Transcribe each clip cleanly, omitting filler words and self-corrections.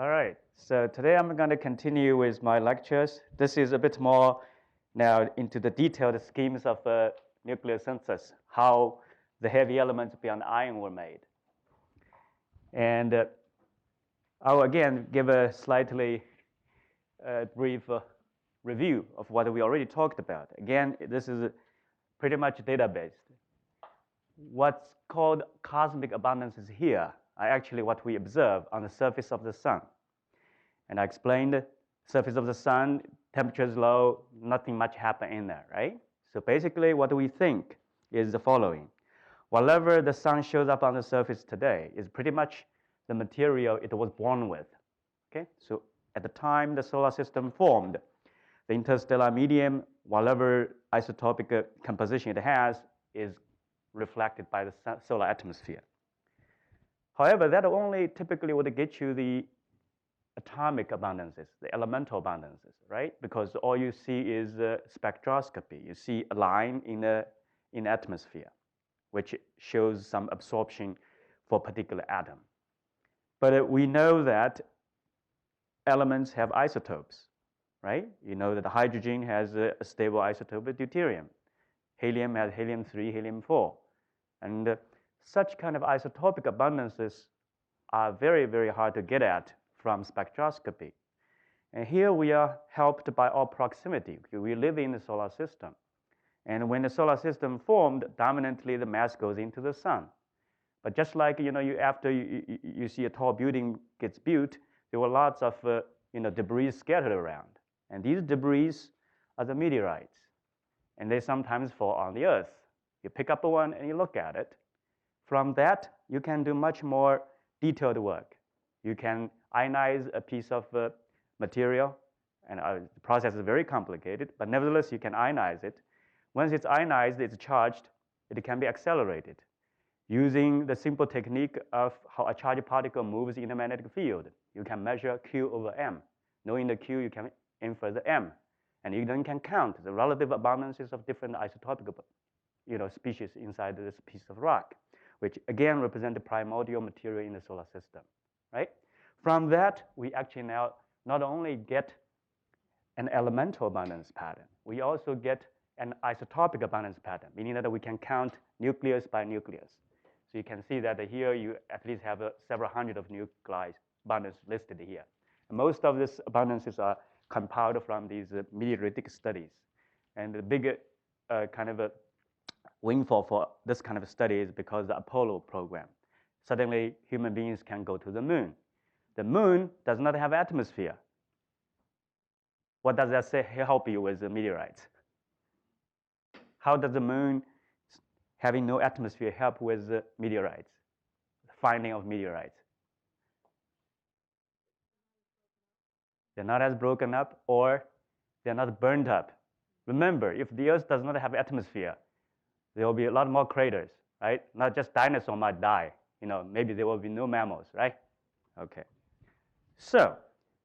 All right, so today I'm going to continue with my lectures. This is a bit more now into the detailed schemes of nucleosynthesis, how the heavy elements beyond iron were made. And I'll again give a slightly brief review of what we already talked about. Again, this is pretty much data-based. What's called cosmic abundances here are actually what we observe on the surface of the sun. And I explained surface of the sun, temperature is low, nothing much happen in there, right? So basically what we think is the following. Whatever the sun shows up on the surface today is pretty much the material it was born with, okay? So at the time the solar system formed, the interstellar medium, whatever isotopic composition it has, is reflected by the solar atmosphere. However, that only typically would get you the atomic abundances, the elemental abundances, right? Because all you see is spectroscopy. You see a line in the atmosphere, which shows some absorption for a particular atom. But we know that elements have isotopes, right? You know that the hydrogen has a stable isotope of deuterium. Helium has helium-3, helium-4. And such kind of isotopic abundances are very, very hard to get at from spectroscopy. And here we are helped by our proximity. We live in the solar system. And when the solar system formed, dominantly the mass goes into the sun. But just like, after you see a tall building gets built, there were lots of debris scattered around. And these debris are the meteorites. And they sometimes fall on the Earth. You pick up one and you look at it. From that, you can do much more detailed work. You can ionize a piece of material, and the process is very complicated, but nevertheless, you can ionize it. Once it's ionized, it's charged, it can be accelerated using the simple technique of how a charged particle moves in a magnetic field. You can measure Q over M. Knowing the Q, you can infer the M. And you then can count the relative abundances of different isotopic species inside this piece of rock, which again represent the primordial material in the solar system, right? From that, we actually now not only get an elemental abundance pattern, we also get an isotopic abundance pattern, meaning that we can count nucleus by nucleus. So you can see that here you at least have several hundred of nuclei abundance listed here. And most of these abundances are compiled from these meteoritic studies. And the big kind of a windfall for this kind of study is because of the Apollo program. Suddenly, human beings can go to the moon. The moon does not have atmosphere. What does that say help you with the meteorites? How does the moon having no atmosphere help with the meteorites, the finding of meteorites? They're not as broken up, or they're not burned up. Remember, if the Earth does not have atmosphere, there will be a lot more craters, right? Not just dinosaurs might die. Maybe there will be no mammals, right? Okay. So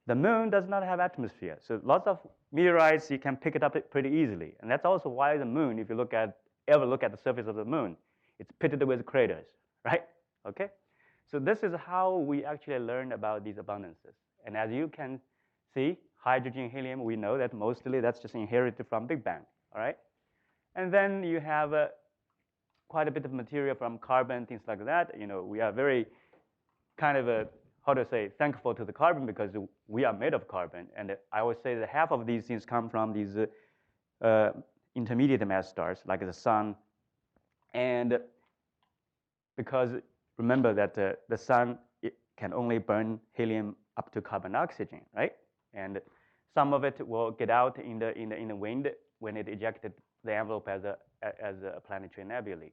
the moon does not have atmosphere. So lots of meteorites, you can pick it up pretty easily. And that's also why the moon, if you ever look at the surface of the moon, it's pitted with craters, right? Okay. So this is how we actually learn about these abundances. And as you can see, hydrogen, helium, we know that mostly that's just inherited from Big Bang, all right? And then you have quite a bit of material from carbon, things like that. We are very kind of thankful to the carbon because we are made of carbon. And I always say that half of these things come from these intermediate mass stars, like the sun. And because remember that the sun can only burn helium up to carbon oxygen, right? And some of it will get out in the wind when it ejected the envelope as a planetary nebulae.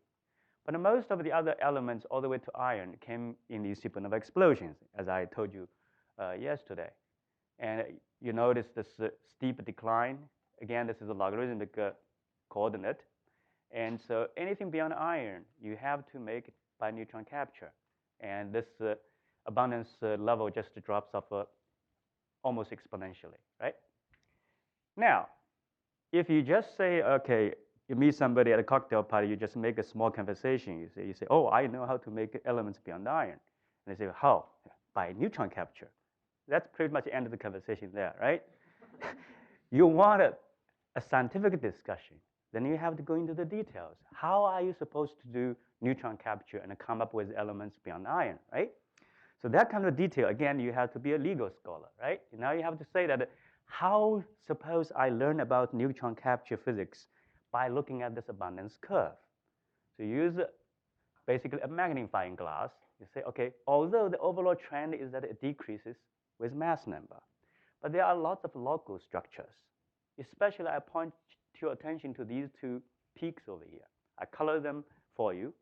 But most of the other elements, all the way to iron, came in these supernova explosions, as I told you yesterday. And you notice this steep decline. Again, this is a logarithmic coordinate. And so anything beyond iron, you have to make it by neutron capture. And this abundance level just drops off almost exponentially, right? Now, if you just say, okay, you meet somebody at a cocktail party, you just make a small conversation. You say, oh, I know how to make elements beyond iron. And they say, how? By neutron capture. That's pretty much the end of the conversation there, right? You want a scientific discussion, then you have to go into the details. How are you supposed to do neutron capture and come up with elements beyond iron, right? So that kind of detail, again, you have to be a legal scholar, right? Now you have to say that how suppose I learn about neutron capture physics by looking at this abundance curve. So you use basically a magnifying glass. You say, okay, although the overall trend is that it decreases with mass number, but there are lots of local structures. Especially I point your attention to these two peaks over here. I color them for you.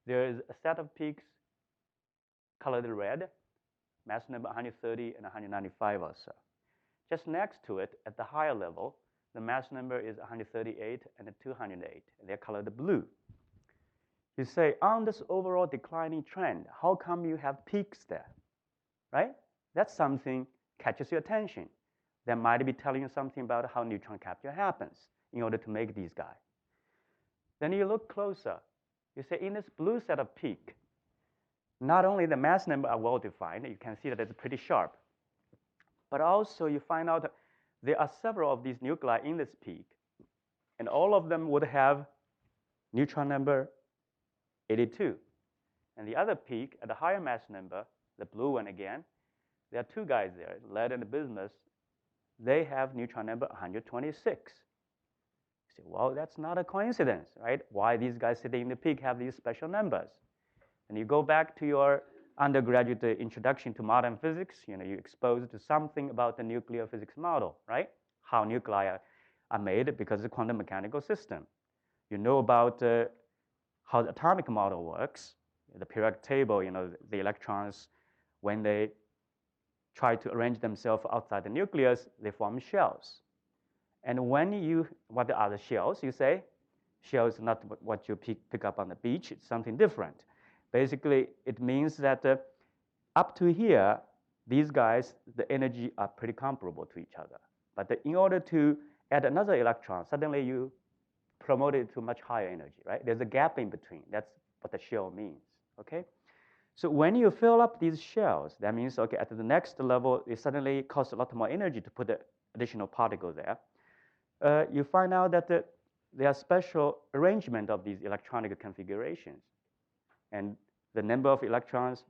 There is a set of peaks colored red, mass number 130 and 195 or so. Just next to it, at the higher level, the mass number is 138 and 208, and they're colored blue. You say, on this overall declining trend, how come you have peaks there, right? That's something catches your attention. That might be telling you something about how neutron capture happens in order to make these guys. Then you look closer. You say, in this blue set of peak, not only the mass number are well defined, you can see that it's pretty sharp, but also you find out that there are several of these nuclei in this peak, and all of them would have neutron number 82. And the other peak at the higher mass number, the blue one again, there are two guys there, lead and bismuth. They have neutron number 126. You say, well, that's not a coincidence, right? Why these guys sitting in the peak have these special numbers? And you go back to your undergraduate introduction to modern physics, you're exposed to something about the nuclear physics model, right? How nuclei are made because of the quantum mechanical system. You know about how the atomic model works, the periodic table, the electrons, when they try to arrange themselves outside the nucleus, they form shells. And what are the shells? You say, shells is not what you pick up on the beach, it's something different. Basically, it means that up to here, these guys, the energy are pretty comparable to each other. But in order to add another electron, suddenly you promote it to much higher energy, right? There's a gap in between. That's what the shell means, okay? So when you fill up these shells, that means, okay, at the next level, it suddenly costs a lot more energy to put the additional particle there. You find out that there are special arrangement of these electronic configurations. And the number of electrons,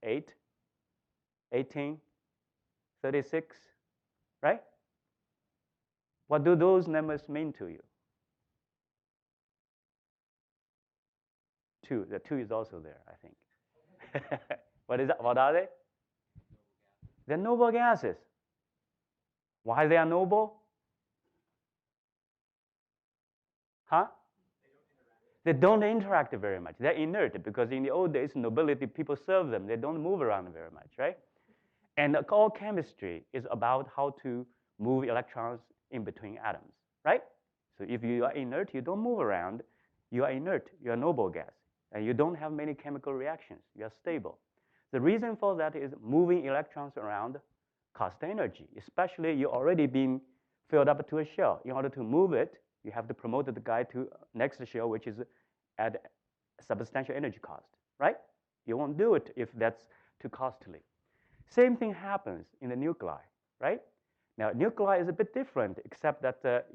8, 18, 36, right? What do those numbers mean to you? 2, the 2 is also there, I think. What are they? They're noble gases. Why they are noble? Huh? They don't interact very much. They're inert because in the old days, nobility, people serve them. They don't move around very much, right? And all chemistry is about how to move electrons in between atoms, right? So if you are inert, you don't move around. You are inert. You are noble gas. And you don't have many chemical reactions. You are stable. The reason for that is moving electrons around costs energy, especially you're already being filled up to a shell. In order to move it, you have to promote the guy to next shell, which is at substantial energy cost, right? You won't do it if that's too costly. Same thing happens in the nuclei, right? Now, nuclei is a bit different, except that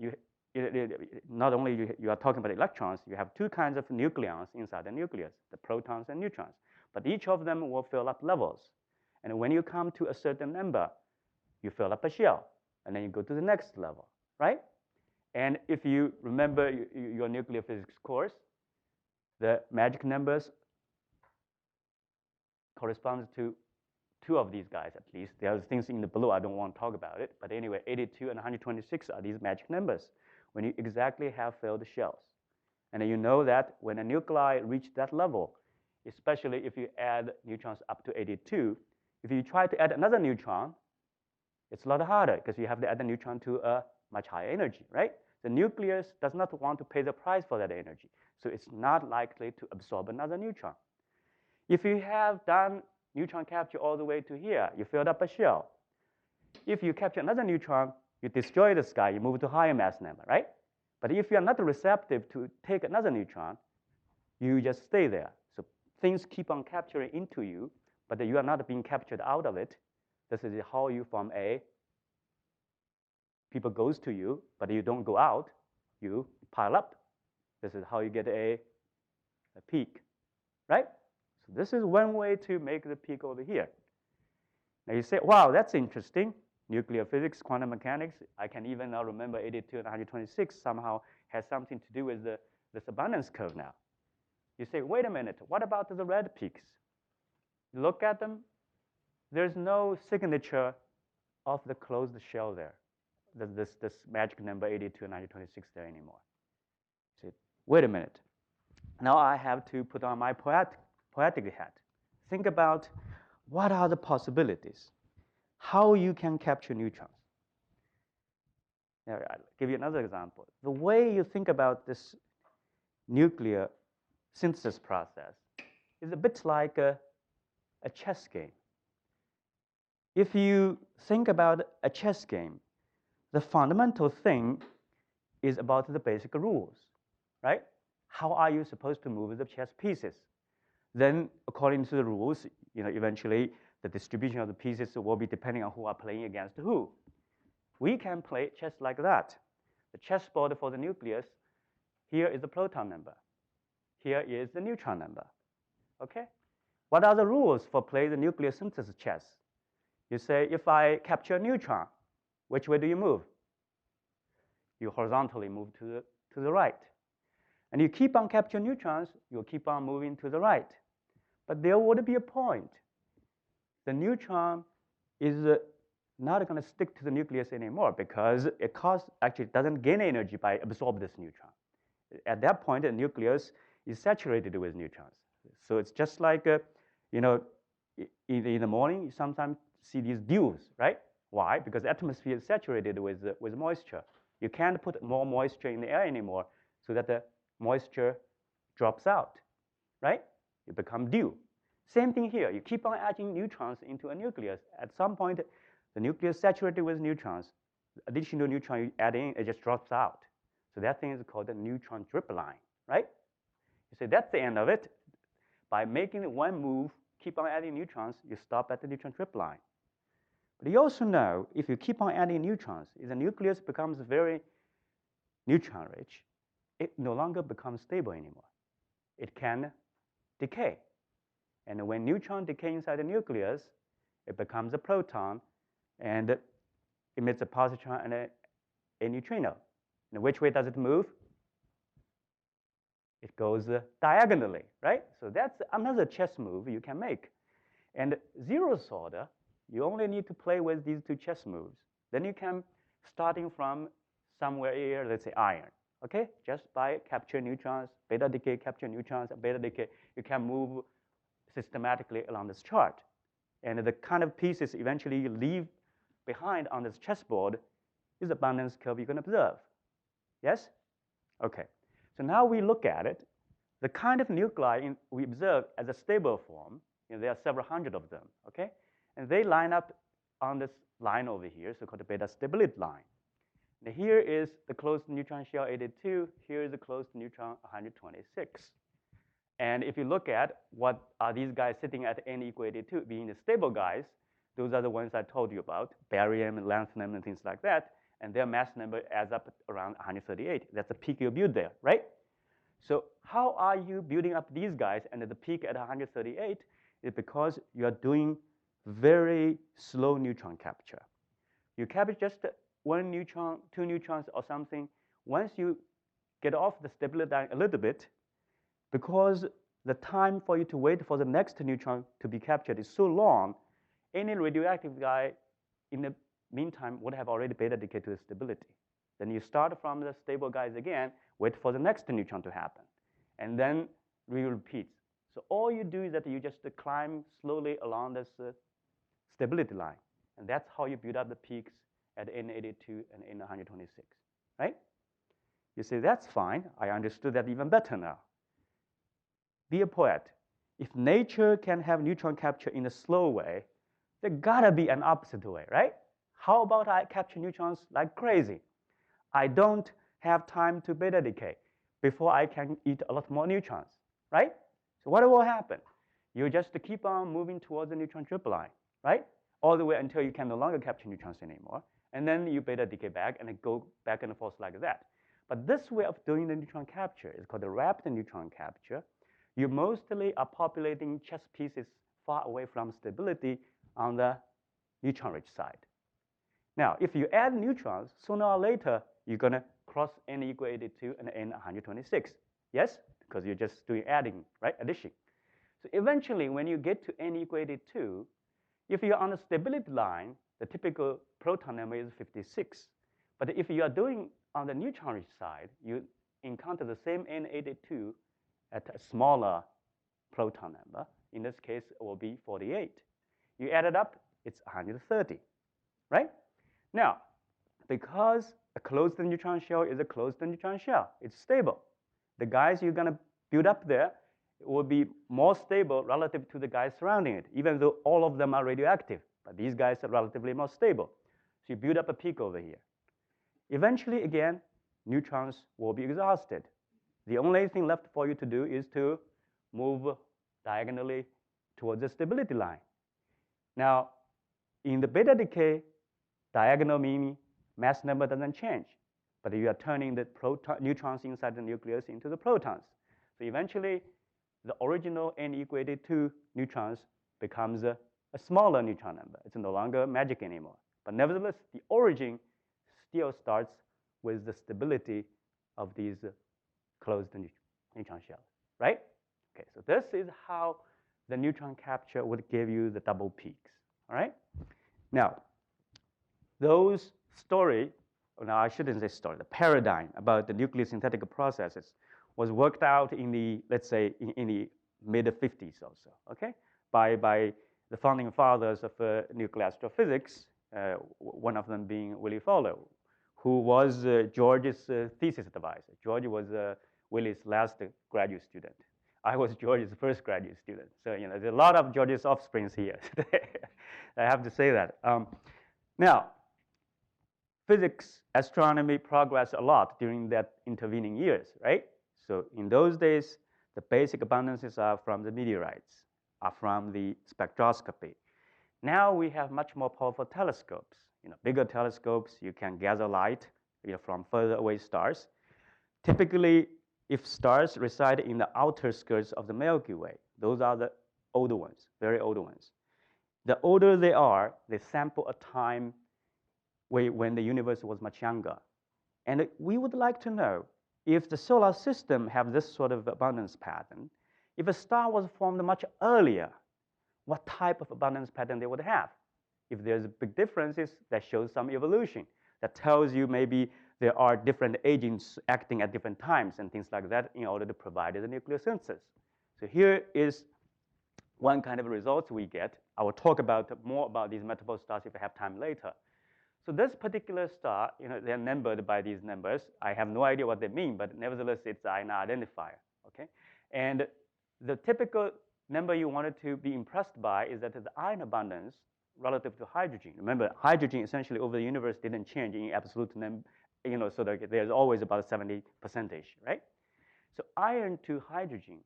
not only you are talking about electrons, you have two kinds of nucleons inside the nucleus, the protons and neutrons. But each of them will fill up levels. And when you come to a certain number, you fill up a shell, and then you go to the next level, right? And if you remember your nuclear physics course, the magic numbers correspond to 2 of these guys at least. There are things in the blue, I don't want to talk about it. But anyway, 82 and 126 are these magic numbers when you exactly have filled the shells. And you know that when a nuclei reach that level, especially if you add neutrons up to 82, if you try to add another neutron, it's a lot harder because you have to add a neutron to a much higher energy, right? The nucleus does not want to pay the price for that energy, so it's not likely to absorb another neutron. If you have done neutron capture all the way to here, you filled up a shell. If you capture another neutron, you destroy this guy, you move to higher mass number, right? But if you are not receptive to take another neutron, you just stay there. So things keep on capturing into you, but you are not being captured out of it. This is how you from A, people goes to you, but you don't go out, you pile up. This is how you get a peak, right? So this is one way to make the peak over here. Now you say, wow, that's interesting. Nuclear physics, quantum mechanics, I can even now remember 82 and 126 somehow has something to do with this abundance curve now. You say, wait a minute, what about the red peaks? You look at them, there's no signature of the closed shell there. This magic number 82 and 126 there anymore. You say, wait a minute. Now I have to put on my poetic hat. Think about what are the possibilities, how you can capture neutrons. Now, I'll give you another example. The way you think about this nuclear synthesis process is a bit like a chess game. If you think about a chess game, the fundamental thing is about the basic rules, right? How are you supposed to move the chess pieces? Then, according to the rules, eventually the distribution of the pieces will be depending on who are playing against who. We can play chess like that. The chessboard for the nucleus, here is the proton number. Here is the neutron number, okay? What are the rules for playing the nucleosynthesis chess? You say, if I capture a neutron, which way do you move? You horizontally move to the right. And you keep on capturing neutrons, you'll keep on moving to the right. But there would be a point. The neutron is not going to stick to the nucleus anymore because it actually doesn't gain energy by absorbing this neutron. At that point, the nucleus is saturated with neutrons. So it's just like, in the morning, you sometimes see these dews, right? Why? Because the atmosphere is saturated with moisture. You can't put more moisture in the air anymore so that the moisture drops out, right? You become dew. Same thing here. You keep on adding neutrons into a nucleus. At some point, the nucleus is saturated with neutrons. The additional neutron you add in, it just drops out. So that thing is called the neutron drip line, right? You say that's the end of it. By making one move, keep on adding neutrons, you stop at the neutron drip line. But you also know if you keep on adding neutrons, if the nucleus becomes very neutron rich, it no longer becomes stable anymore. It can decay. And when neutron decay inside the nucleus, it becomes a proton and emits a positron and a neutrino. And which way does it move? It goes diagonally, right? So that's another chess move you can make. And zeroth order, you only need to play with these two chess moves. Then you can, starting from somewhere here, let's say iron, okay? Just by capture neutrons, beta decay, capture neutrons, beta decay, you can move systematically along this chart. And the kind of pieces eventually you leave behind on this chessboard is the abundance curve you can observe. Yes? Okay. So now we look at it. The kind of nuclei we observe as a stable form, there are several hundred of them, okay? And they line up on this line over here, so-called the beta stability line. Now here is the closed neutron shell 82. Here is the closed neutron 126. And if you look at what are these guys sitting at n equal 82, being the stable guys, those are the ones I told you about, barium and lanthanum and things like that. And their mass number adds up around 138. That's the peak you build there, right? So how are you building up these guys? And the peak at 138 is because you are doing very slow neutron capture. You capture just one neutron, two neutrons or something. Once you get off the stability line a little bit, because the time for you to wait for the next neutron to be captured is so long, any radioactive guy in the meantime would have already beta decayed to the stability. Then you start from the stable guys again, wait for the next neutron to happen, and then repeat. So all you do is that you just climb slowly along this stability line, and that's how you build up the peaks at N82 and N126, right? You say, that's fine. I understood that even better now. Be a poet. If nature can have neutron capture in a slow way, there gotta be an opposite way, right? How about I capture neutrons like crazy? I don't have time to beta decay before I can eat a lot more neutrons, right? So what will happen? You just keep on moving towards the neutron drip line, right? all the way until you can no longer capture neutrons anymore. And then you beta decay back and it go back and forth like that. But this way of doing the neutron capture is called the rapid neutron capture. You mostly are populating chess pieces far away from stability on the neutron-rich side. Now, if you add neutrons, sooner or later, you're going to cross n equal 82 and n 126. Yes? Because you're just doing adding, right? Addition. So eventually, when you get to n equal 82, if you're on the stability line, the typical proton number is 56. But if you are doing on the neutron-rich side, you encounter the same n82 at a smaller proton number. In this case, it will be 48. You add it up, it's 130, right? Now, because a closed neutron shell is a closed neutron shell, it's stable. The guys you're going to build up there will be more stable relative to the guys surrounding it, even though all of them are radioactive. But these guys are relatively more stable. So you build up a peak over here. Eventually, again, neutrons will be exhausted. The only thing left for you to do is to move diagonally towards the stability line. Now, in the beta decay, diagonal meaning mass number doesn't change, but you are turning the neutrons inside the nucleus into the protons. So eventually, the original n equal 82 neutrons becomes a smaller neutron number. It's no longer magic anymore. But nevertheless, the origin still starts with the stability of these closed neutron shells, right? Okay, so this is how the neutron capture would give you the double peaks, all right? Now, those story, now I shouldn't say story, the paradigm about the nucleosynthetic processes was worked out in the, let's say, in the mid-50s also, okay? By the founding fathers of nuclear astrophysics, one of them being Willie Fowler, who was George's thesis advisor. George was Willie's last graduate student. I was George's first graduate student. So, you know, there's a lot of George's offsprings here today. I have to say that. Now, physics, astronomy progressed a lot during that intervening years, right? So in those days, the basic abundances are from the meteorites, are from the spectroscopy. Now we have much more powerful telescopes. You know, bigger telescopes, you can gather light, you know, from further away stars. Typically, if stars reside in the outer skirts of the Milky Way, those are the older ones, very older ones. The older they are, they sample a time when the universe was much younger. And we would like to know if the solar system have this sort of abundance pattern, if a star was formed much earlier, what type of abundance pattern they would have. If there's big differences, that shows some evolution. That tells you maybe there are different agents acting at different times and things like that in order to provide the nucleosynthesis. So here is one kind of results we get. I will talk more about these multiple stars if I have time later. So this particular star, you know, they're numbered by these numbers. I have no idea what they mean, but nevertheless, it's an identifier, okay? And the typical number you wanted to be impressed by is that the iron abundance relative to hydrogen. Remember, hydrogen essentially over the universe didn't change in absolute number, you know, so that there's always about 70%, right? So iron to hydrogen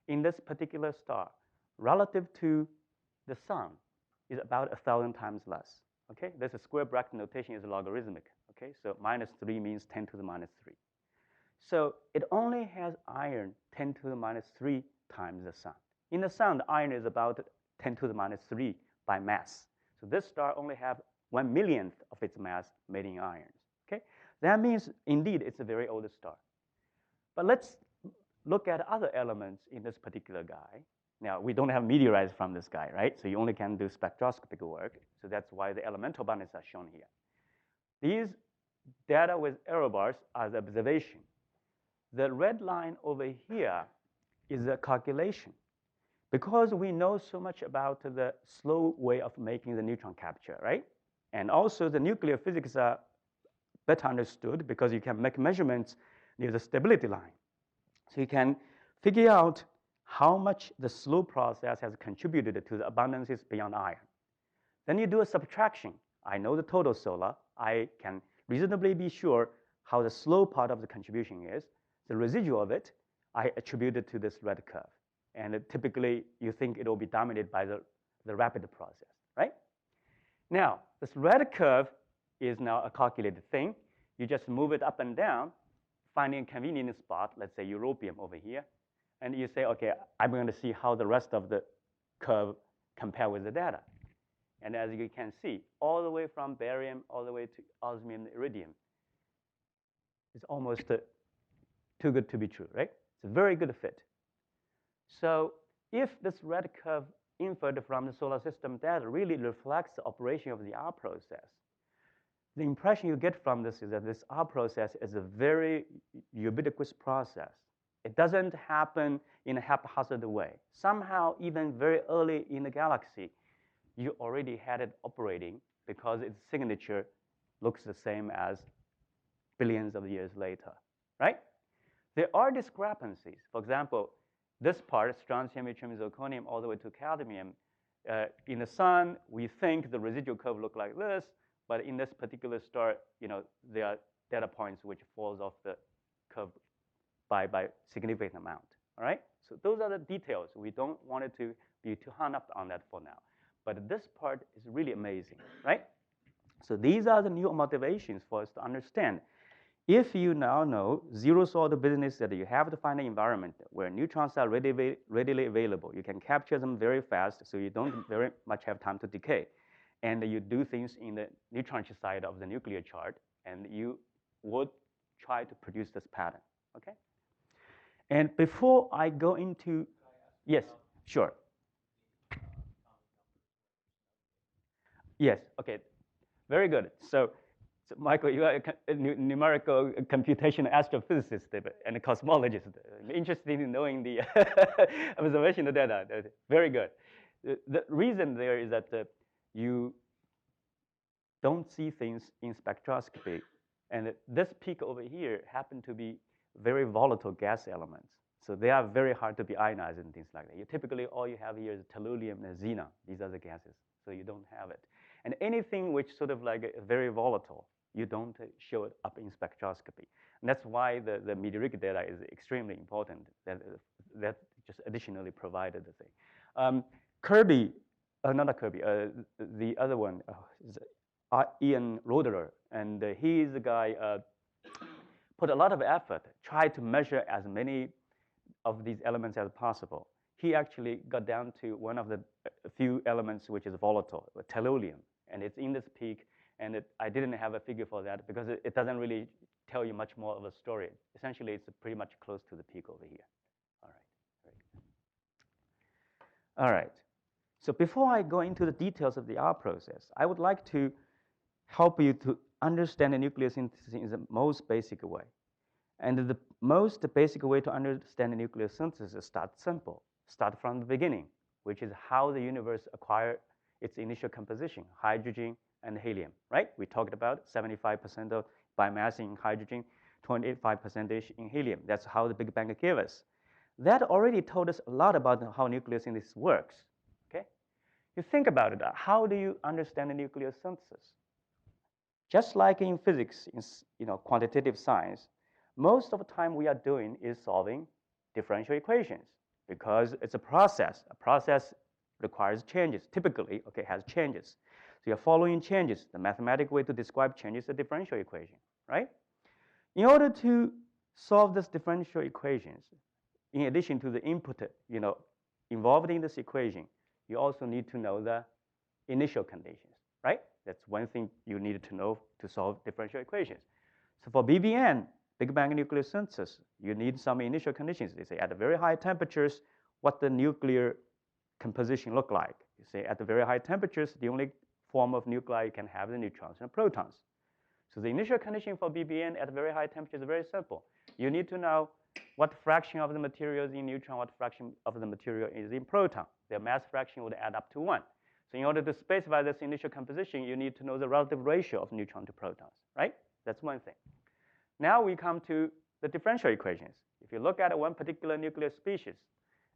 in this particular star relative to the sun is about 1,000 times less. Okay, there's a square bracket notation is logarithmic. Okay, so -3 means 10 to the -3. So it only has iron 10 to the -3 times the sun. In the sun, the iron is about 10 to the -3 by mass. So this star only have 1/1,000,000th of its mass made in irons. Okay, that means indeed it's a very old star. But let's look at other elements in this particular guy. Now, we don't have meteorites from this guy, right? So you only can do spectroscopic work. So that's why the elemental abundances are shown here. These data with error bars are the observation. The red line over here is a calculation. Because we know so much about the slow way of making the neutron capture, right? And also the nuclear physics are better understood because you can make measurements near the stability line. So you can figure out how much the slow process has contributed to the abundances beyond iron. Then you do a subtraction. I know the total solar. I can reasonably be sure how the slow part of the contribution is. The residual of it, I attribute it to this red curve. And typically, you think it will be dominated by the rapid process, right? Now, this red curve is now a calculated thing. You just move it up and down, finding a convenient spot, let's say europium over here, and you say, okay, I'm going to see how the rest of the curve compare with the data. And as you can see, all the way from barium all the way to osmium and iridium, it's almost too good to be true, right? It's a very good fit. So if this red curve inferred from the solar system data really reflects the operation of the R process, the impression you get from this is that this R process is a very ubiquitous process. It doesn't happen in a haphazard way. Somehow, even very early in the galaxy, you already had it operating because its signature looks the same as billions of years later, right? There are discrepancies. For example, this part, strontium, yttrium, zirconium, all the way to cadmium, in the sun, we think the residual curve look like this, but in this particular star, there are data points which falls off the curve by significant amount, all right? So those are the details. We don't want it to be too hung up on that for now. But this part is really amazing, right? So these are the new motivations for us to understand. If you now know zero sort of business that you have to find an environment where neutrons are readily available, you can capture them very fast so you don't very much have time to decay. And you do things in the neutron side of the nuclear chart, and you would try to produce this pattern, okay? And before I go into, yes, sure. Yes, okay, very good. So Michael, you are a numerical computation astrophysicist and a cosmologist. Interested in knowing the observational data. Very good. The reason there is that you don't see things in spectroscopy. And this peak over here happen to be very volatile gas elements. So they are very hard to be ionized and things like that. Typically, all you have here is tellurium and xenon. These are the gases. So you don't have it. And anything which sort of like very volatile, you don't show it up in spectroscopy. And that's why the meteoric data is extremely important. That just additionally provided the thing. Kirby, not Kirby, the other one is Ian Roederer, and he's the guy put a lot of effort, tried to measure as many of these elements as possible. He actually got down to one of the few elements which is volatile, tellurium, and it's in this peak. And I didn't have a figure for that because it doesn't really tell you much more of a story. Essentially, it's pretty much close to the peak over here. All right. All right. So before I go into the details of the R process, I would like to help you to understand the nucleosynthesis in the most basic way. And the most basic way to understand the nucleosynthesis is start simple. Start from the beginning, which is how the universe acquired its initial composition, hydrogen and helium, right? We talked about 75% of by mass in hydrogen, 25% in helium. That's how the Big Bang gave us. That already told us a lot about how nucleosynthesis works, okay? You think about it, how do you understand the nucleosynthesis? Just like in physics, in quantitative science, most of the time we are doing is solving differential equations because it's a process. A process requires changes, typically, okay, has changes. So you're following changes. The mathematical way to describe changes is a differential equation, right? In order to solve this differential equations, in addition to the input, involved in this equation, you also need to know the initial conditions, right? That's one thing you need to know to solve differential equations. So for BBN, Big Bang nucleosynthesis, you need some initial conditions. They say at the very high temperatures, what the nuclear composition look like. You say at the very high temperatures, the only form of nuclei you can have the neutrons and protons. So the initial condition for BBN at very high temperatures is very simple. You need to know what fraction of the material is in neutron, what fraction of the material is in proton. Their mass fraction would add up to 1. So in order to specify this initial composition, you need to know the relative ratio of neutron to protons, right? That's one thing. Now we come to the differential equations. If you look at one particular nuclear species,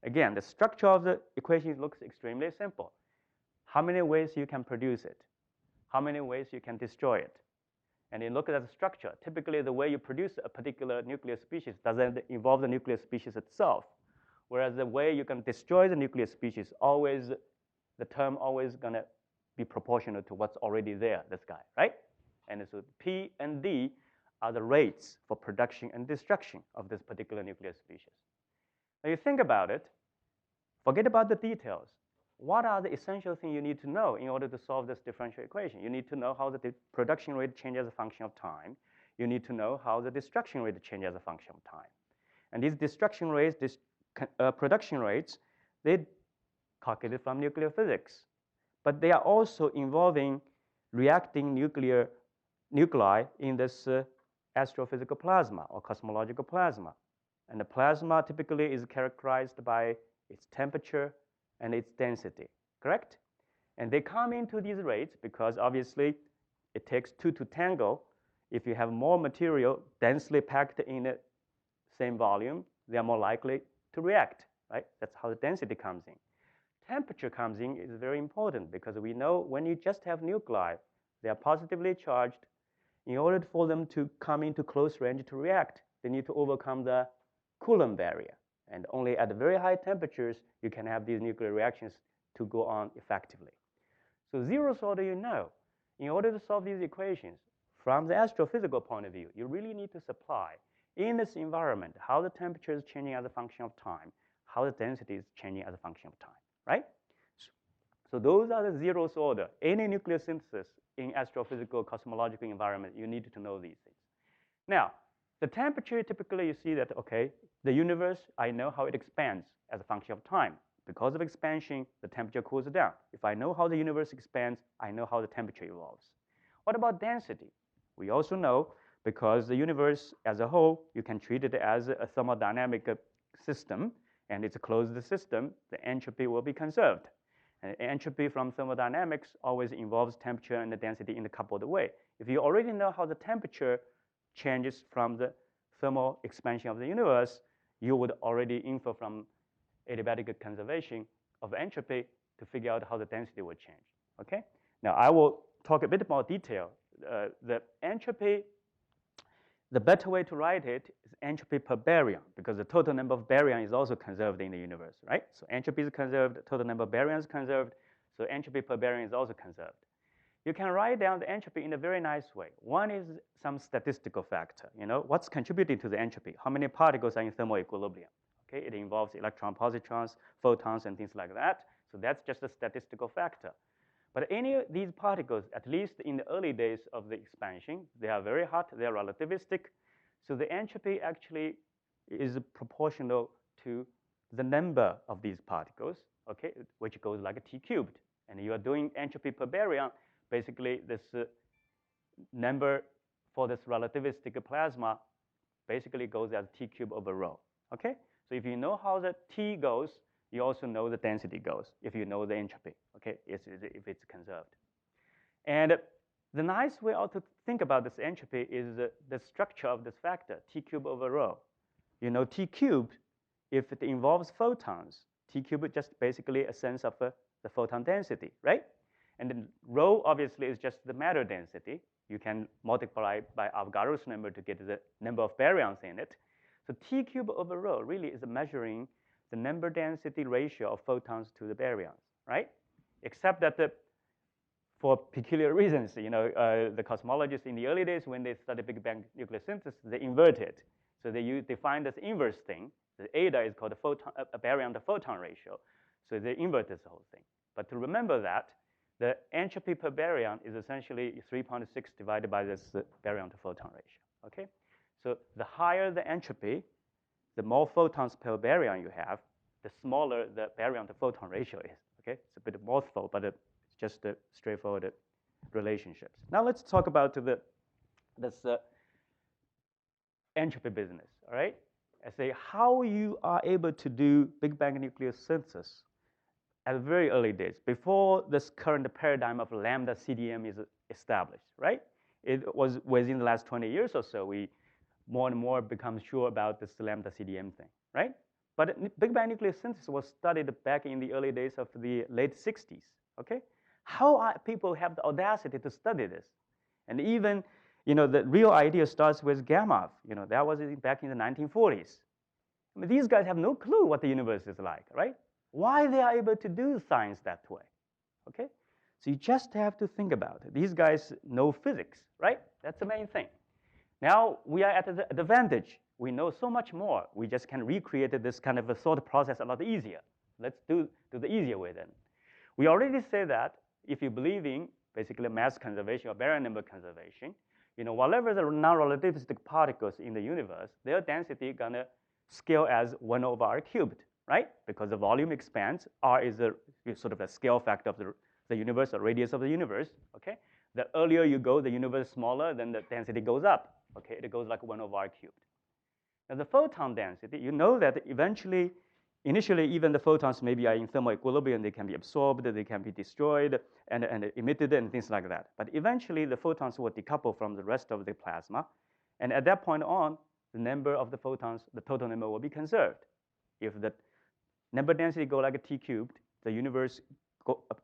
again, the structure of the equation looks extremely simple. How many ways you can produce it? How many ways you can destroy it? And you look at the structure. Typically, the way you produce a particular nuclear species doesn't involve the nuclear species itself. Whereas the way you can destroy the nuclear species, always, the term always going to be proportional to what's already there, this guy, right? And so P and D are the rates for production and destruction of this particular nuclear species. Now you think about it, forget about the details. What are the essential things you need to know in order to solve this differential equation? You need to know how the production rate changes as a function of time. You need to know how the destruction rate changes as a function of time. And these destruction rates, production rates, they calculated from nuclear physics. But they are also involving reacting nuclei in this astrophysical plasma or cosmological plasma. And the plasma typically is characterized by its temperature and its density, correct? And they come into these rates because obviously it takes two to tango. If you have more material densely packed in the same volume, they are more likely to react, right? That's how the density comes in. Temperature comes in is very important because we know when you just have nuclei, they are positively charged. In order for them to come into close range to react, they need to overcome the Coulomb barrier. And only at very high temperatures, you can have these nuclear reactions to go on effectively. So zeroth order, you know, in order to solve these equations, from the astrophysical point of view, you really need to supply in this environment how the temperature is changing as a function of time, how the density is changing as a function of time, right? So those are the zeroth order. Any nucleosynthesis in astrophysical cosmological environment, you need to know these things. Now, the temperature, typically you see that, okay, the universe, I know how it expands as a function of time. Because of expansion, the temperature cools down. If I know how the universe expands, I know how the temperature evolves. What about density? We also know because the universe as a whole, you can treat it as a thermodynamic system, and it's a closed system, the entropy will be conserved. And entropy from thermodynamics always involves temperature and the density in a coupled way. If you already know how the temperature changes from the thermal expansion of the universe, you would already infer from adiabatic conservation of entropy to figure out how the density would change, okay? Now, I will talk a bit more detail. The entropy, the better way to write it is entropy per baryon, because the total number of baryons is also conserved in the universe, right? So entropy is conserved, the total number of baryons is conserved, so entropy per baryon is also conserved. You can write down the entropy in a very nice way. One is some statistical factor, you know, what's contributing to the entropy? How many particles are in thermal equilibrium? Okay, it involves electrons, positrons, photons, and things like that. So that's just a statistical factor. But any of these particles, at least in the early days of the expansion, they are very hot, they are relativistic. So the entropy actually is proportional to the number of these particles, okay, which goes like a T cubed. And you are doing entropy per baryon, basically this number for this relativistic plasma basically goes as T cubed over rho, okay? So if you know how the T goes, you also know the density goes if you know the entropy, okay, if it's conserved. And the nice way to think about this entropy is the structure of this factor, T cubed over rho. You know, T cubed, if it involves photons, T cubed just basically a sense of the photon density, right? And then rho obviously is just the matter density. You can multiply by Avogadro's number to get the number of baryons in it. So T cubed over rho really is measuring the number density ratio of photons to the baryons, right? Except that for peculiar reasons, you know, the cosmologists in the early days when they studied Big Bang nucleosynthesis, they inverted. So they find this inverse thing. The eta is called a baryon to photon ratio. So they invert this whole thing. But to remember that, the entropy per baryon is essentially 3.6 divided by this baryon to photon ratio, okay? So the higher the entropy, the more photons per baryon you have, the smaller the baryon to photon ratio is, okay? It's a bit mouthful, but it's just a straightforward relationships. Now let's talk about this entropy business, all right? I say how you are able to do Big Bang nucleosynthesis at very early days, before this current paradigm of lambda CDM is established, right? It was within the last 20 years or so, we more and more become sure about this lambda CDM thing, right? But Big Bang nucleosynthesis was studied back in the early days of the late 60s, okay? How are people have the audacity to study this? And even, you know, the real idea starts with Gamow, you know, that was back in the 1940s. I mean, these guys have no clue what the universe is like, right? Why they are able to do science that way, okay? So you just have to think about it. These guys know physics, right? That's the main thing. Now we are at the advantage. We know so much more. We just can recreate this kind of a thought process a lot easier. Let's do the easier way then. We already say that if you believe in basically mass conservation or baryon number conservation, whatever the non-relativistic particles in the universe, their density gonna scale as 1 over r cubed, right? Because the volume expands, r is sort of a scale factor of the universe, or radius of the universe, okay? The earlier you go, the universe is smaller, then the density goes up, okay? It goes like 1 over r cubed. Now the photon density, you know that eventually, initially, even the photons maybe are in thermal equilibrium, they can be absorbed, they can be destroyed, and emitted, and things like that. But eventually, the photons will decouple from the rest of the plasma, and at that point on, the number of the photons, the total number will be conserved. If the number density go like a t cubed, the universe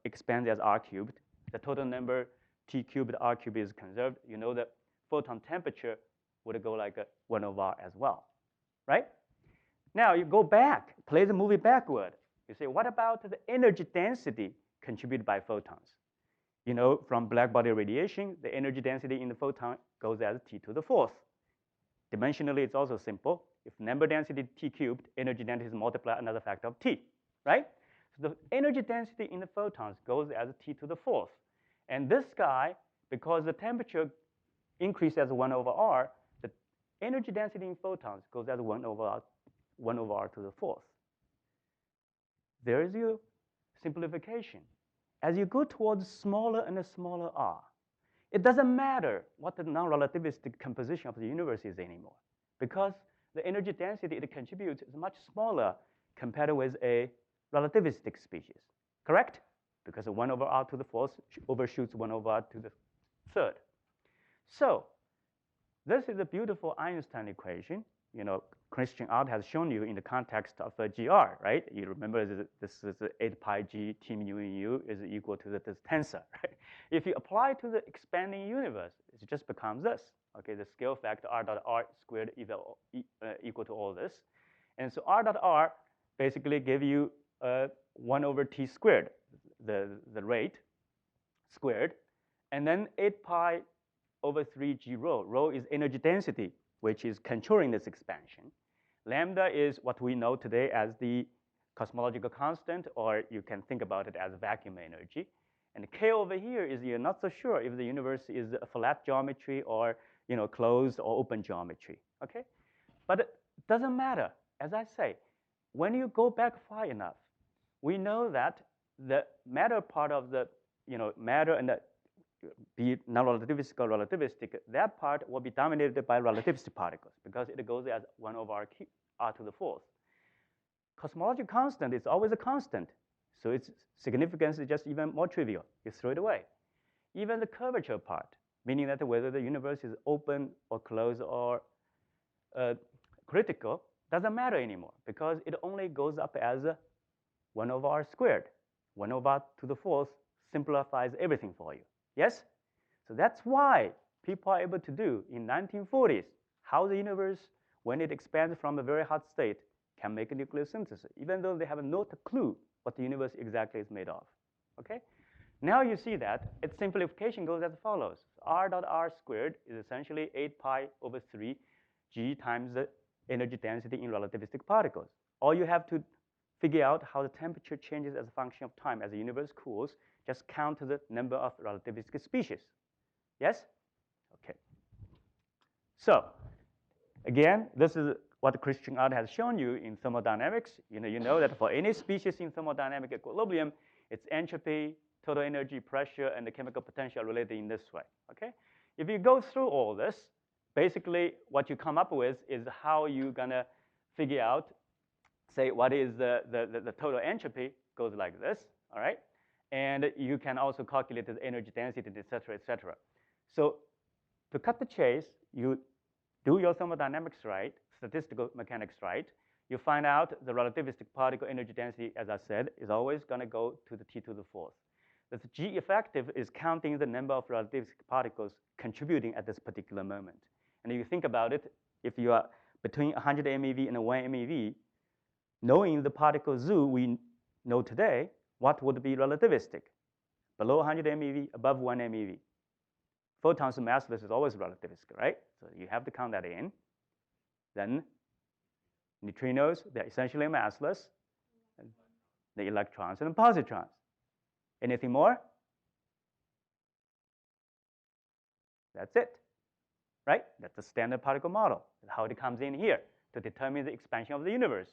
expands as r cubed, the total number t cubed r cubed is conserved, you know that photon temperature would go like a 1 over r as well, right? Now you go back, play the movie backward. You say, what about the energy density contributed by photons? From black body radiation, the energy density in the photon goes as t to the 4th. Dimensionally, it's also simple. If number density t cubed, energy density is multiplied another factor of t, right? So the energy density in the photons goes as t to the 4th. And this guy, because the temperature increases as 1 over r, the energy density in photons goes as 1 over r to the 4th. There is your simplification. As you go towards smaller and smaller r, it doesn't matter what the non-relativistic composition of the universe is anymore, because the energy density it contributes is much smaller compared with a relativistic species, correct? Because 1 over r to the 4th overshoots 1 over r to the 3rd. So this is a beautiful Einstein equation. Christian Art has shown you in the context of a GR, right? You remember this is 8 pi g t mu in u is equal to this tensor, right? If you apply to the expanding universe, it just becomes this, okay? The scale factor r dot r squared equal to all this. And so r dot r basically give you 1 over t squared, the rate squared, and then 8 pi over 3 g rho. Rho is energy density, which is controlling this expansion. Lambda is what we know today as the cosmological constant, or you can think about it as vacuum energy. And k over here is you're not so sure if the universe is a flat geometry or closed or open geometry, okay? But it doesn't matter. As I say, when you go back far enough, we know that the matter part of the matter and the be non-relativistic or relativistic, that part will be dominated by relativistic particles because it goes as 1 over r to the 4th. Cosmological constant is always a constant, so its significance is just even more trivial. You throw it away. Even the curvature part, meaning that whether the universe is open or closed or critical, doesn't matter anymore because it only goes up as 1 over r squared. 1 over r to the 4th simplifies everything for you. Yes? So that's why people are able to do in 1940s how the universe, when it expands from a very hot state, can make a nucleosynthesis, even though they have no clue what the universe exactly is made of. Okay? Now you see that its simplification goes as follows. R dot r squared is essentially 8 pi over 3 g times the energy density in relativistic particles. All you have to figure out how the temperature changes as a function of time as the universe cools. Just count the number of relativistic species. Yes? Okay. So again, this is what Christian Art has shown you in thermodynamics. You know that for any species in thermodynamic equilibrium, its entropy, total energy, pressure, and the chemical potential are related in this way. Okay? If you go through all this, basically what you come up with is how you're gonna figure out, say, what is the total entropy goes like this, all right? And you can also calculate the energy density, et cetera, et cetera. So to cut the chase, you do your thermodynamics right, statistical mechanics right. You find out the relativistic particle energy density, as I said, is always going to go to the t to the 4th. The G effective is counting the number of relativistic particles contributing at this particular moment. And if you think about it, if you are between 100 MeV and 1 MeV, knowing the particle zoo we know today, what would be relativistic? Below 100 MeV, above 1 MeV. Photons massless is always relativistic, right? So you have to count that in. Then neutrinos, they're essentially massless. The electrons and the positrons. Anything more? That's it, right? That's the standard particle model. That's how it comes in here to determine the expansion of the universe.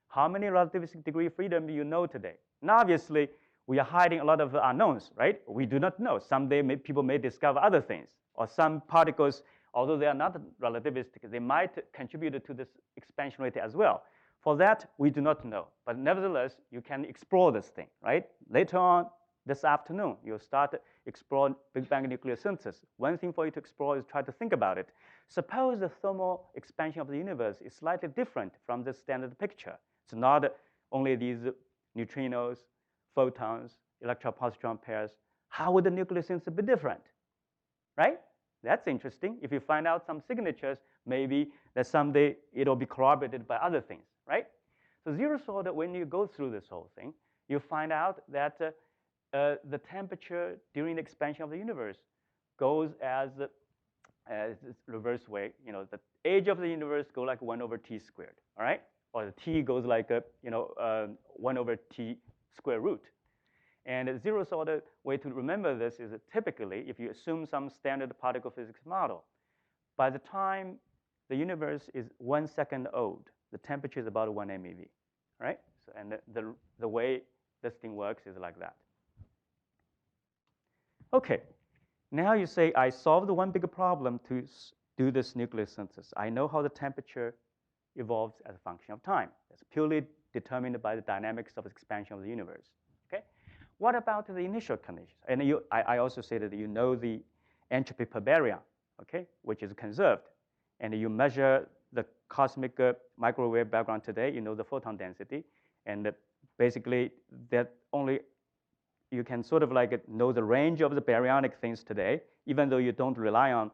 How many relativistic degree of freedom do you know today? And obviously, we are hiding a lot of unknowns, right? We do not know. Someday people may discover other things, or some particles, although they are not relativistic, they might contribute to this expansion rate as well. For that, we do not know. But nevertheless, you can explore this thing, right? Later on this afternoon, you'll start to explore Big Bang nucleosynthesis. One thing for you to explore is try to think about it. Suppose the thermal expansion of the universe is slightly different from the standard picture. It's not only these neutrinos, photons, electron-positron pairs. How would the nucleosynthesis be different, right? That's interesting. If you find out some signatures, maybe that someday it'll be corroborated by other things, right? So zeroth order, when you go through this whole thing, you find out that the temperature during the expansion of the universe goes as reverse way. You know, the age of the universe go like 1 over t squared, all right? Or the t goes like 1 over t square root. And the zeroth order way to remember this is that typically, if you assume some standard particle physics model, by the time the universe is 1 second old, the temperature is about 1 MeV, right? So, and the way this thing works is like that. Okay, now you say, I solved the one big problem to do this nucleosynthesis. I know how the temperature evolves as a function of time. It's purely determined by the dynamics of the expansion of the universe. Okay, what about the initial conditions? And I also say that you know the entropy per baryon, okay, which is conserved. And you measure the cosmic microwave background today, you know the photon density. And basically, that only you can sort of like know the range of the baryonic things today, even though you don't rely on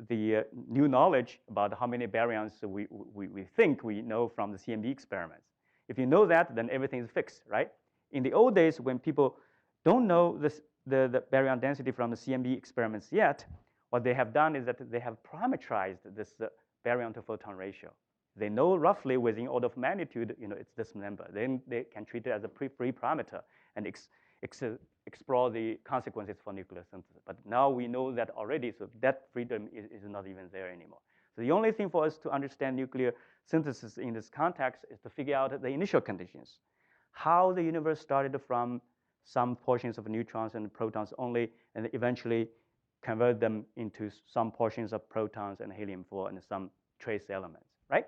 the new knowledge about how many baryons we think we know from the CMB experiments. If you know that, then everything is fixed, right? In the old days, when people don't know the baryon density from the CMB experiments yet, what they have done is that they have parameterized this baryon to photon ratio. They know roughly within order of magnitude, you know, it's this number. Then they can treat it as a free parameter and explore the consequences for nucleosynthesis. But now we know that already, so that freedom is not even there anymore. So the only thing for us to understand nuclear synthesis in this context is to figure out the initial conditions. How the universe started from some portions of neutrons and protons only, and eventually convert them into some portions of protons and helium-4 and some trace elements, right?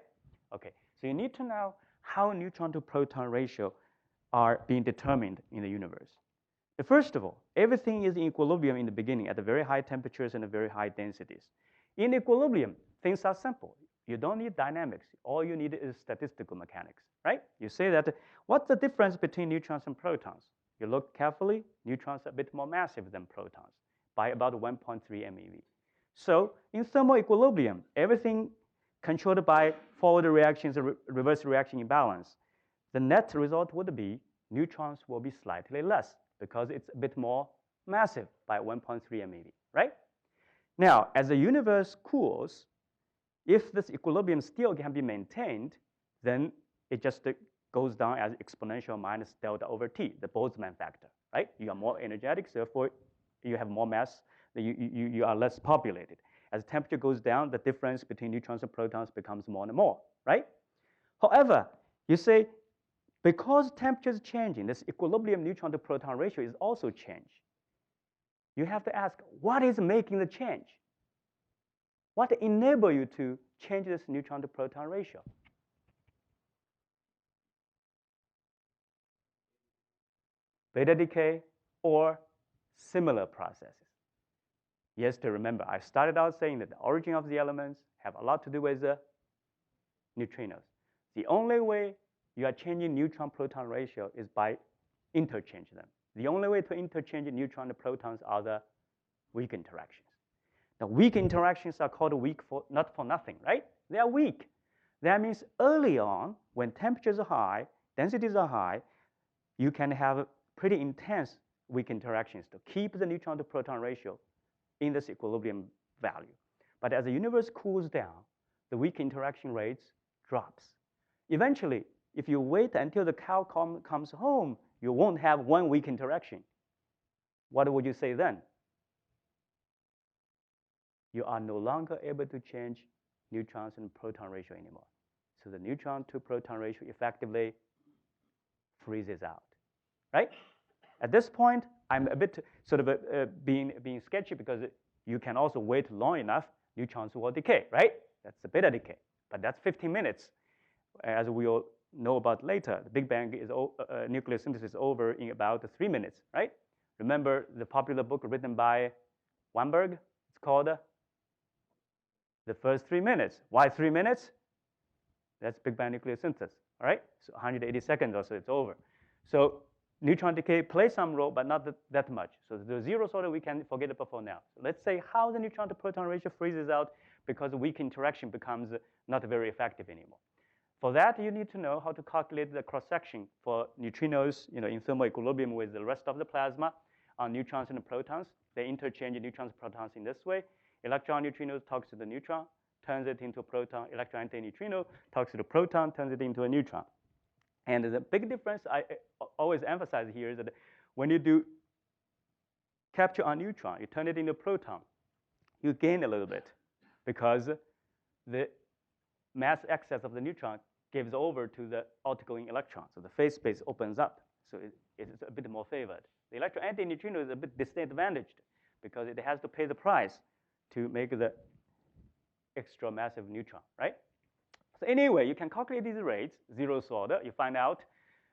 Okay, so you need to know how neutron to proton ratio are being determined in the universe. First of all, everything is in equilibrium in the beginning at the very high temperatures and the very high densities. In equilibrium, things are simple. You don't need dynamics. All you need is statistical mechanics, right? You say that, what's the difference between neutrons and protons? You look carefully, neutrons are a bit more massive than protons by about 1.3 MeV. So in thermal equilibrium, everything controlled by forward reactions and reverse reaction imbalance, the net result would be neutrons will be slightly less because it's a bit more massive by 1.3 MeV, right? Now, as the universe cools, if this equilibrium still can be maintained, then it just goes down as exponential minus delta over T, the Boltzmann factor, right? You are more energetic, so therefore you have more mass, you are less populated. As temperature goes down, the difference between neutrons and protons becomes more and more, right? However, you say, because temperature is changing, this equilibrium neutron to proton ratio is also changed. You have to ask, what is making the change? What enables you to change this neutron to proton ratio? Beta decay or similar processes. Yes, to remember, I started out saying that the origin of the elements have a lot to do with the neutrinos. The only way you are changing neutron-proton ratio is by interchange them. The only way to interchange neutron and protons are the weak interactions. The weak interactions are called weak for not for nothing, right? They are weak. That means early on, when temperatures are high, densities are high, you can have pretty intense weak interactions to keep the neutron to proton ratio in this equilibrium value. But as the universe cools down, the weak interaction rates drops. Eventually, if you wait until the cow comes home, you won't have one weak interaction. What would you say then? You are no longer able to change neutrons and proton ratio anymore. So the neutron to proton ratio effectively freezes out, right? At this point, I'm a bit sort of being sketchy because you can also wait long enough, neutrons will decay, right? That's the beta decay, but that's 15 minutes. As we will know about later, the Big Bang is nucleosynthesis is over in about 3 minutes, right? Remember the popular book written by Weinberg? It's called The First 3 Minutes. Why 3 minutes? That's Big Bang nucleosynthesis, all right? So 180 seconds or so, it's over. So neutron decay plays some role, but not that much. So the zero order we can forget about for now. So let's say how the neutron to proton ratio freezes out because the weak interaction becomes not very effective anymore. For that, you need to know how to calculate the cross-section for neutrinos, in thermal equilibrium with the rest of the plasma on neutrons and protons. They interchange neutrons and protons in this way. Electron neutrinos talks to the neutron, turns it into a proton. Electron antineutrino talks to the proton, turns it into a neutron. And the big difference I always emphasize here is that when you do capture a neutron, you turn it into a proton, you gain a little bit because the mass excess of the neutron gives over to the outgoing electron. So the phase space opens up. So it's a bit more favored. The electron antineutrino is a bit disadvantaged because it has to pay the price to make the extra massive neutron, right? So anyway, you can calculate these rates, zeroth order. You find out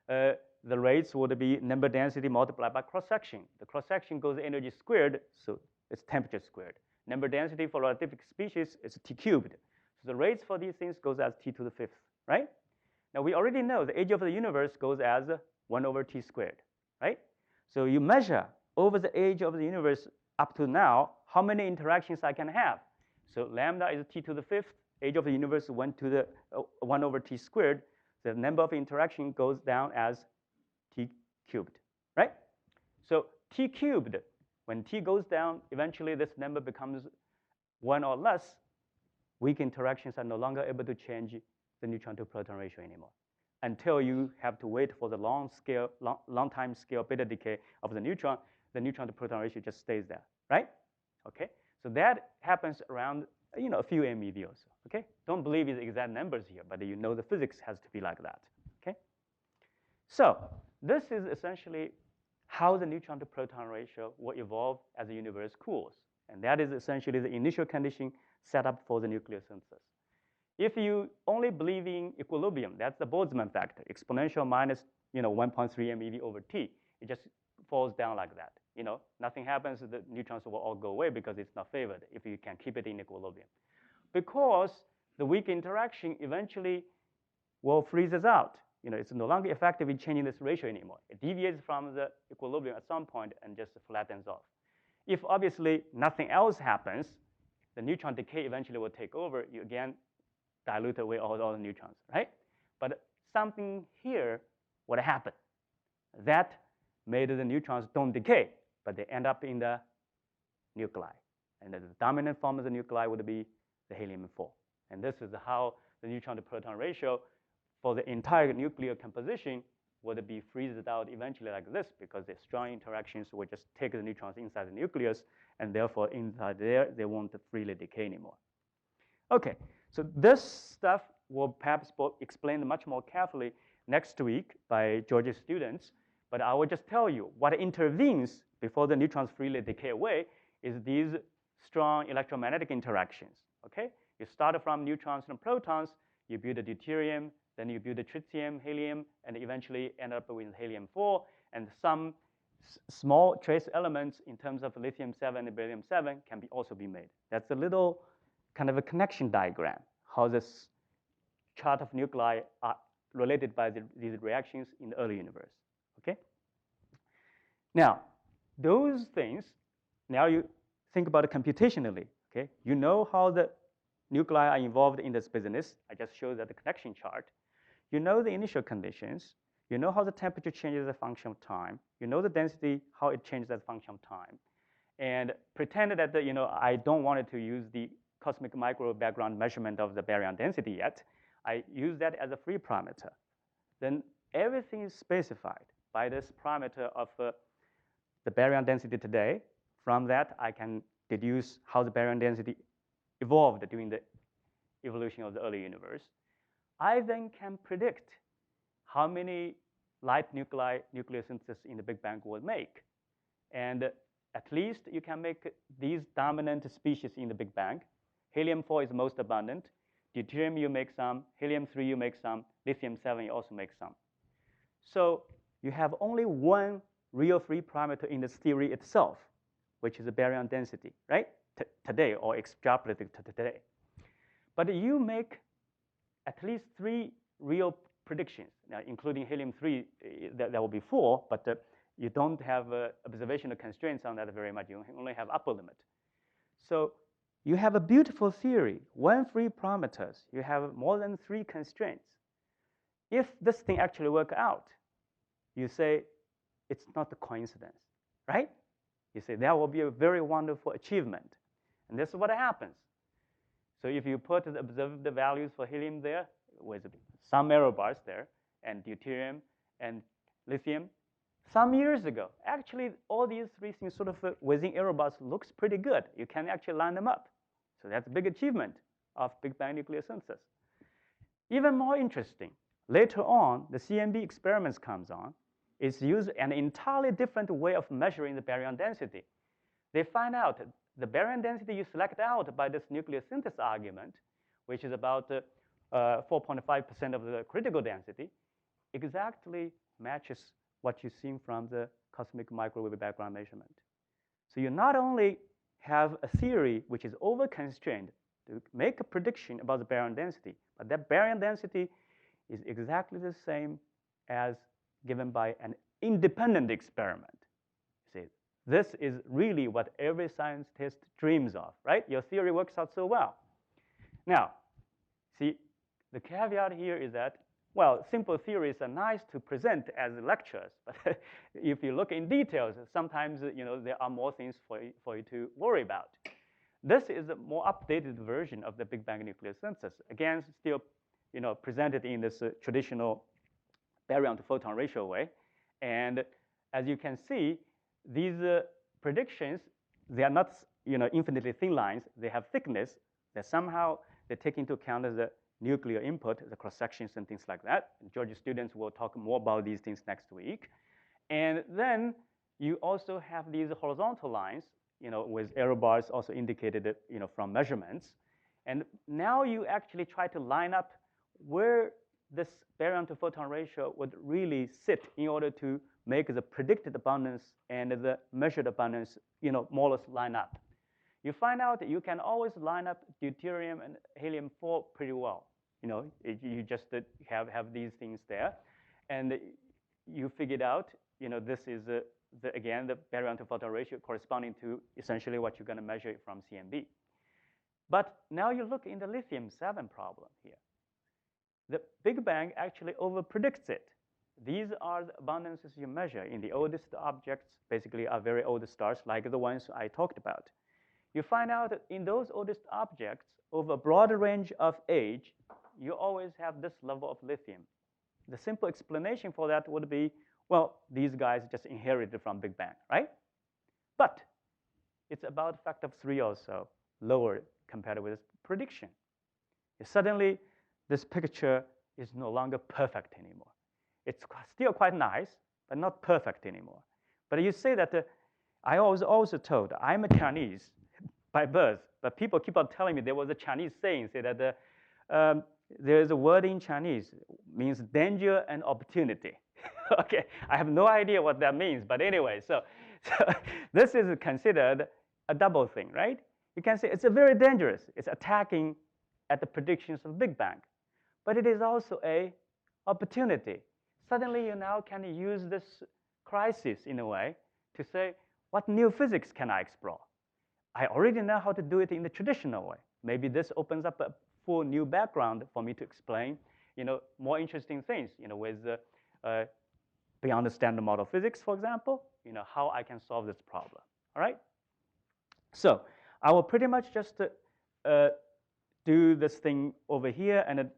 the rates would be number density multiplied by cross-section. The cross-section goes energy squared, so it's temperature squared. Number density for relativistic species is T cubed. So the rates for these things goes as T to the 5th, right? Now we already know the age of the universe goes as 1 over T squared, right? So you measure over the age of the universe up to now, how many interactions I can have. So lambda is T to the 5th. Age of the universe went to the 1 over T squared. The number of interaction goes down as T cubed, right? So T cubed, when T goes down, eventually this number becomes 1 or less. Weak interactions are no longer able to change the neutron to proton ratio anymore until you have to wait for the long time scale beta decay of the neutron to proton ratio just stays there, right? Okay, so that happens around a few MeV or so, okay? Don't believe these exact numbers here, but you know the physics has to be like that, okay? So this is essentially how the neutron to proton ratio will evolve as the universe cools. And that is essentially the initial condition set up for the nucleosynthesis. If you only believe in equilibrium, that's the Boltzmann factor, exponential minus 1.3 MeV over T. It just falls down like that. Nothing happens, the neutrons will all go away because it's not favored if you can keep it in equilibrium. Because the weak interaction eventually will freezes out. It's no longer effective in changing this ratio anymore. It deviates from the equilibrium at some point and just flattens off. If obviously nothing else happens, the neutron decay eventually will take over. You again dilute away all the neutrons, right? But something here would happen. That made the neutrons don't decay, but they end up in the nuclei. And the dominant form of the nuclei would be the helium-4. And this is how the neutron to proton ratio for the entire nuclear composition would be freezed out eventually like this, because the strong interactions will just take the neutrons inside the nucleus, and therefore inside there, they won't freely decay anymore. Okay, so this stuff will perhaps be explained much more carefully next week by George's students, but I will just tell you what intervenes before the neutrons freely decay away is these strong electromagnetic interactions, okay? You start from neutrons and protons, you build a deuterium, then you build a tritium, helium, and eventually end up with helium-4, and some small trace elements in terms of lithium-7 and beryllium-7 can also be made. That's a little kind of a connection diagram, how this chart of nuclei are related by these reactions in the early universe, okay? Now, those things, now you think about it computationally, okay? You know how the nuclei are involved in this business. I just showed that the connection chart. You know the initial conditions. You know how the temperature changes as a function of time. You know the density, how it changes as a function of time. And pretend that I don't want to use the cosmic microwave background measurement of the baryon density yet. I use that as a free parameter. Then everything is specified by this parameter of the baryon density today. From that, I can deduce how the baryon density evolved during the evolution of the early universe. I then can predict how many light nuclei nucleosynthesis in the Big Bang will make. And at least you can make these dominant species in the Big Bang. Helium-4 is most abundant. Deuterium, you make some. Helium-3, you make some. Lithium-7, you also make some. So you have only one real free parameter in this theory itself, which is the baryon density, right? Today, or extrapolated to today. But you make at least 3 real predictions, now, including helium-3, that will be 4, but you don't have observational constraints on that very much. You only have upper limit. So you have a beautiful theory, 1 free parameters. You have more than 3 constraints. If this thing actually works out, you say it's not a coincidence, right? You say that will be a very wonderful achievement. And this is what happens. So if you put the observed values for helium there, with some error bars there, and deuterium and lithium, some years ago, actually all these 3 things sort of within error bars looks pretty good. You can actually line them up. So that's a big achievement of Big Bang nucleosynthesis. Even more interesting, later on, the CMB experiments comes on. It's used an entirely different way of measuring the baryon density. They find out the baryon density you select out by this nucleosynthesis argument, which is about 4.5% of the critical density, exactly matches what you've seen from the cosmic microwave background measurement. So you not only have a theory which is over-constrained to make a prediction about the baryon density, but that baryon density is exactly the same as given by an independent experiment. See, this is really what every scientist dreams of, right? Your theory works out so well. Now, see, the caveat here is that, well, simple theories are nice to present as lectures, but if you look in details, sometimes there are more things for you to worry about. This is a more updated version of the Big Bang nucleosynthesis. Again, still presented in this traditional baryon to photon ratio way. And as you can see, these predictions, they are not infinitely thin lines. They have thickness that somehow they take into account the nuclear input, the cross sections and things like that. Georgia students will talk more about these things next week. And then you also have these horizontal lines, with error bars also indicated, from measurements. And now you actually try to line up where this baryon to photon ratio would really sit in order to make the predicted abundance and the measured abundance, more or less line up. You find out that you can always line up deuterium and helium-4 pretty well. You just have these things there, and you figured out, this is again the baryon to photon ratio corresponding to essentially what you're going to measure from CMB. But now you look in the lithium-7 problem here. The Big Bang actually over-predicts it. These are the abundances you measure in the oldest objects, basically are very old stars, like the ones I talked about. You find out that in those oldest objects, over a broad range of age, you always have this level of lithium. The simple explanation for that would be, well, these guys just inherited from Big Bang, right? But it's about a factor of 3 or so lower compared with this prediction. Suddenly, this picture is no longer perfect anymore. It's still quite nice, but not perfect anymore. But you say that I was also told I'm a Chinese by birth, but people keep on telling me there was a Chinese saying, say that there is a word in Chinese, means danger and opportunity. Okay, I have no idea what that means, but anyway, so this is considered a double thing, right? You can say it's a very dangerous. It's attacking at the predictions of Big Bang, but it is also a opportunity. Suddenly, you now can use this crisis in a way to say, what new physics can I explore? I already know how to do it in the traditional way. Maybe this opens up a full new background for me to explain, more interesting things, with beyond the standard model physics, for example, how I can solve this problem, all right? So I will pretty much just do this thing over here, and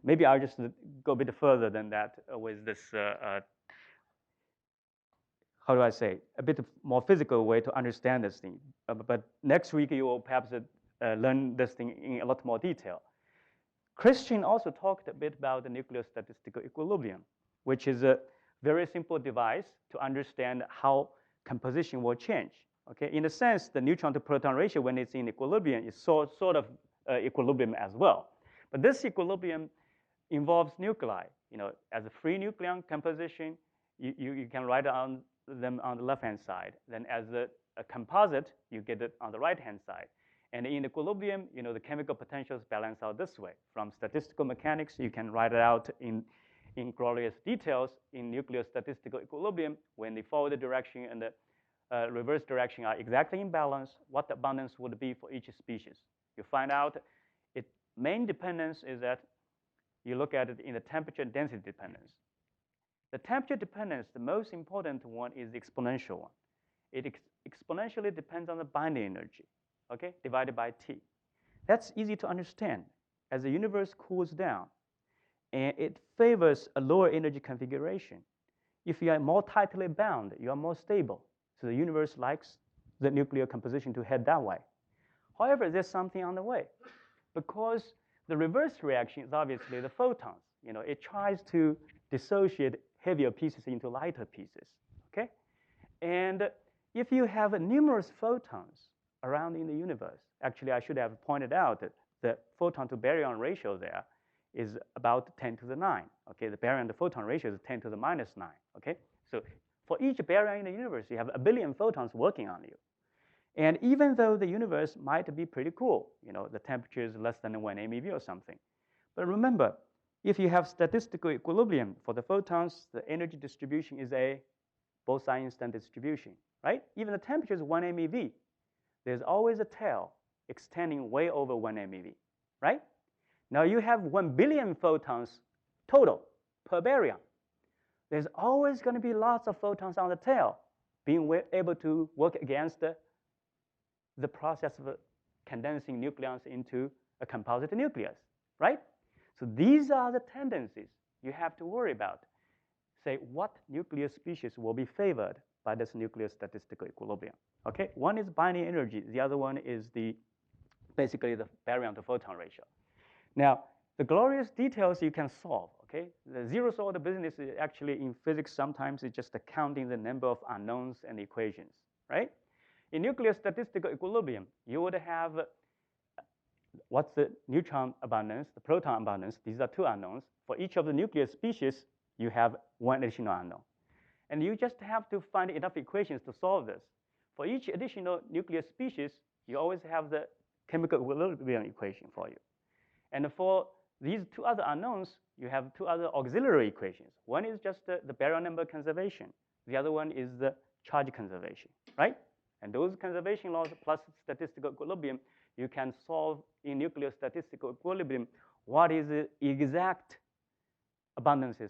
maybe I'll just go a bit further than that with this, how do I say, a bit more physical way to understand this thing. But next week you will perhaps learn this thing in a lot more detail. Christian also talked a bit about the nucleostatistical equilibrium, which is a very simple device to understand how composition will change. Okay, in a sense, the neutron to proton ratio when it's in equilibrium is sort of equilibrium as well. But this equilibrium involves nuclei. As a free nucleon composition, you can write on them on the left-hand side. Then as a composite, you get it on the right-hand side. And in equilibrium, the chemical potentials balance out this way. From statistical mechanics, you can write it out in glorious details in nucleostatistical equilibrium when the forward direction and the reverse direction are exactly in balance, what the abundance would be for each species. You find out its main dependence is that you look at it in the temperature and density dependence. The temperature dependence, the most important one, is the exponential one. It exponentially depends on the binding energy, okay, divided by T. That's easy to understand. As the universe cools down, and it favors a lower energy configuration. If you are more tightly bound, you are more stable. So the universe likes the nuclear composition to head that way. However, there's something on the way. Because the reverse reaction is obviously the photons. It tries to dissociate heavier pieces into lighter pieces, okay? And if you have numerous photons around in the universe, actually I should have pointed out that the photon to baryon ratio there is about 10 to the 9, okay? The baryon to photon ratio is 10 to the minus 9, okay? So for each baryon in the universe, you have a billion photons working on you. And even though the universe might be pretty cool, the temperature is less than 1 MeV or something. But remember, if you have statistical equilibrium for the photons, the energy distribution is a Bose-Einstein distribution, right? Even the temperature is 1 MeV. There's always a tail extending way over 1 MeV, right? Now you have 1 billion photons total per baryon. There's always going to be lots of photons on the tail being able to work against the process of condensing nucleons into a composite nucleus, right? So these are the tendencies you have to worry about. Say what nuclear species will be favored by this nucleostatistical equilibrium. Okay, one is binding energy. The other one is basically the baryon to photon ratio. Now, the glorious details you can solve. Okay, the zeros order business is actually in physics sometimes it's just counting the number of unknowns and equations, right? In nucleostatistical equilibrium, you would have what's the neutron abundance, the proton abundance. These are two unknowns. For each of the nuclear species, you have one additional unknown. And you just have to find enough equations to solve this. For each additional nuclear species, you always have the chemical equilibrium equation for you. And for these two other unknowns, you have two other auxiliary equations. One is just the baryon number conservation. The other one is the charge conservation, right? And those conservation laws plus statistical equilibrium, you can solve in nuclear statistical equilibrium what is the exact abundances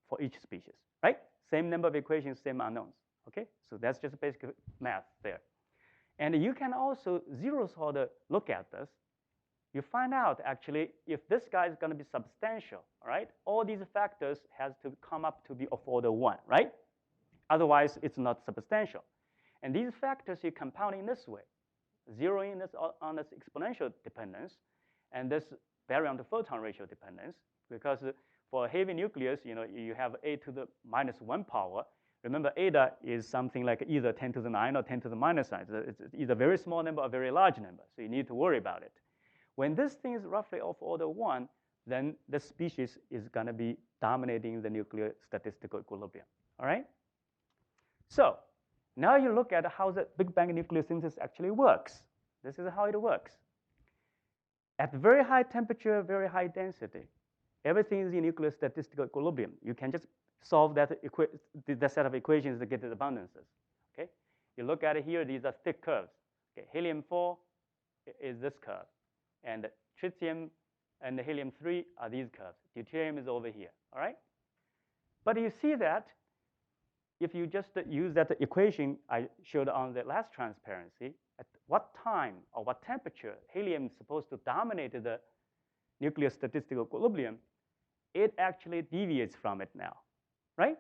for each species, right? Same number of equations, same unknowns, okay? So that's just basic math there. And you can also zeros order look at this. You find out actually if this guy is going to be substantial, all right? All these factors has to come up to be of order 1, right? Otherwise, it's not substantial. And these factors you compound in this way, zeroing this on this exponential dependence and this baryon to photon ratio dependence, because for a heavy nucleus, you have a to the minus 1 power. Remember, eta is something like either 10 to the 9 or 10 to the minus 9. It's either a very small number or a very large number, so you need to worry about it. When this thing is roughly of order 1, then the species is going to be dominating the nuclear statistical equilibrium, all right? So now you look at how the Big Bang nucleosynthesis actually works. This is how it works. At very high temperature, very high density, everything is in nuclear statistical equilibrium. You can just solve that set of equations to get the abundances, okay? You look at it here, these are thick curves. Okay, helium-4 is this curve. And tritium and the helium-3 are these curves. Deuterium is over here, all right? But you see that if you just use that equation I showed on the last transparency, at what time or what temperature helium is supposed to dominate the nuclear statistical equilibrium, it actually deviates from it now, right?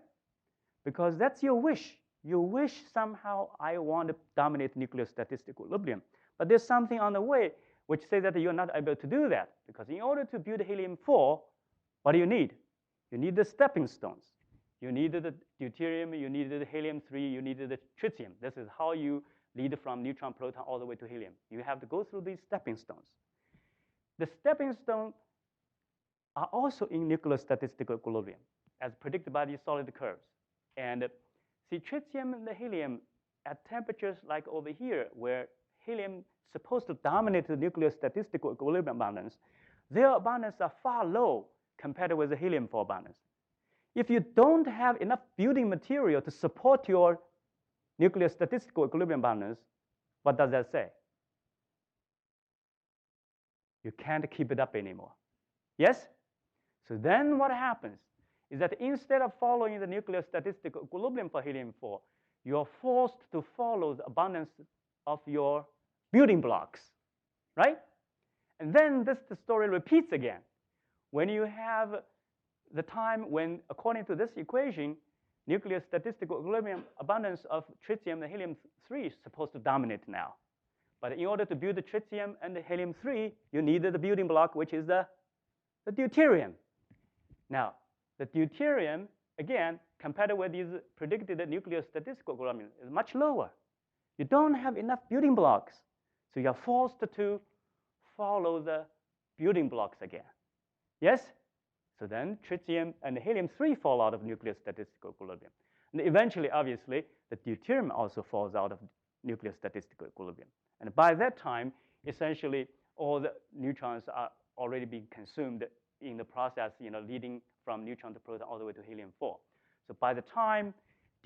Because that's your wish. You wish somehow I want to dominate nuclear statistical equilibrium. But there's something on the way which says that you're not able to do that. Because in order to build helium-4, what do you need? You need the stepping stones. You need the deuterium, you need the helium-3, you need the tritium. This is how you lead from neutron, proton, all the way to helium. You have to go through these stepping stones. The stepping stones are also in nuclear statistical equilibrium, as predicted by these solid curves. And see, tritium and the helium at temperatures like over here, where helium is supposed to dominate the nuclear statistical equilibrium abundance, their abundance are far low compared with the helium-4 abundance. If you don't have enough building material to support your nuclear statistical equilibrium abundance, what does that say? You can't keep it up anymore. Yes? So then what happens is that instead of following the nuclear statistical equilibrium for helium-4, you're forced to follow the abundance of your building blocks, right? And then the story repeats again. When you have the time when, according to this equation, nuclear statistical equilibrium abundance of tritium and helium-3 is supposed to dominate now. But in order to build the tritium and the helium-3, you need the building block, which is the deuterium. Now, the deuterium, again, compared with these predicted nuclear statistical equilibrium, is much lower. You don't have enough building blocks. So you're forced to follow the building blocks again. Yes? So then tritium and helium-3 fall out of nuclear statistical equilibrium. And eventually, obviously, the deuterium also falls out of nuclear statistical equilibrium. And by that time, essentially, all the neutrons are already being consumed in the process, leading from neutron to proton all the way to helium-4. So by the time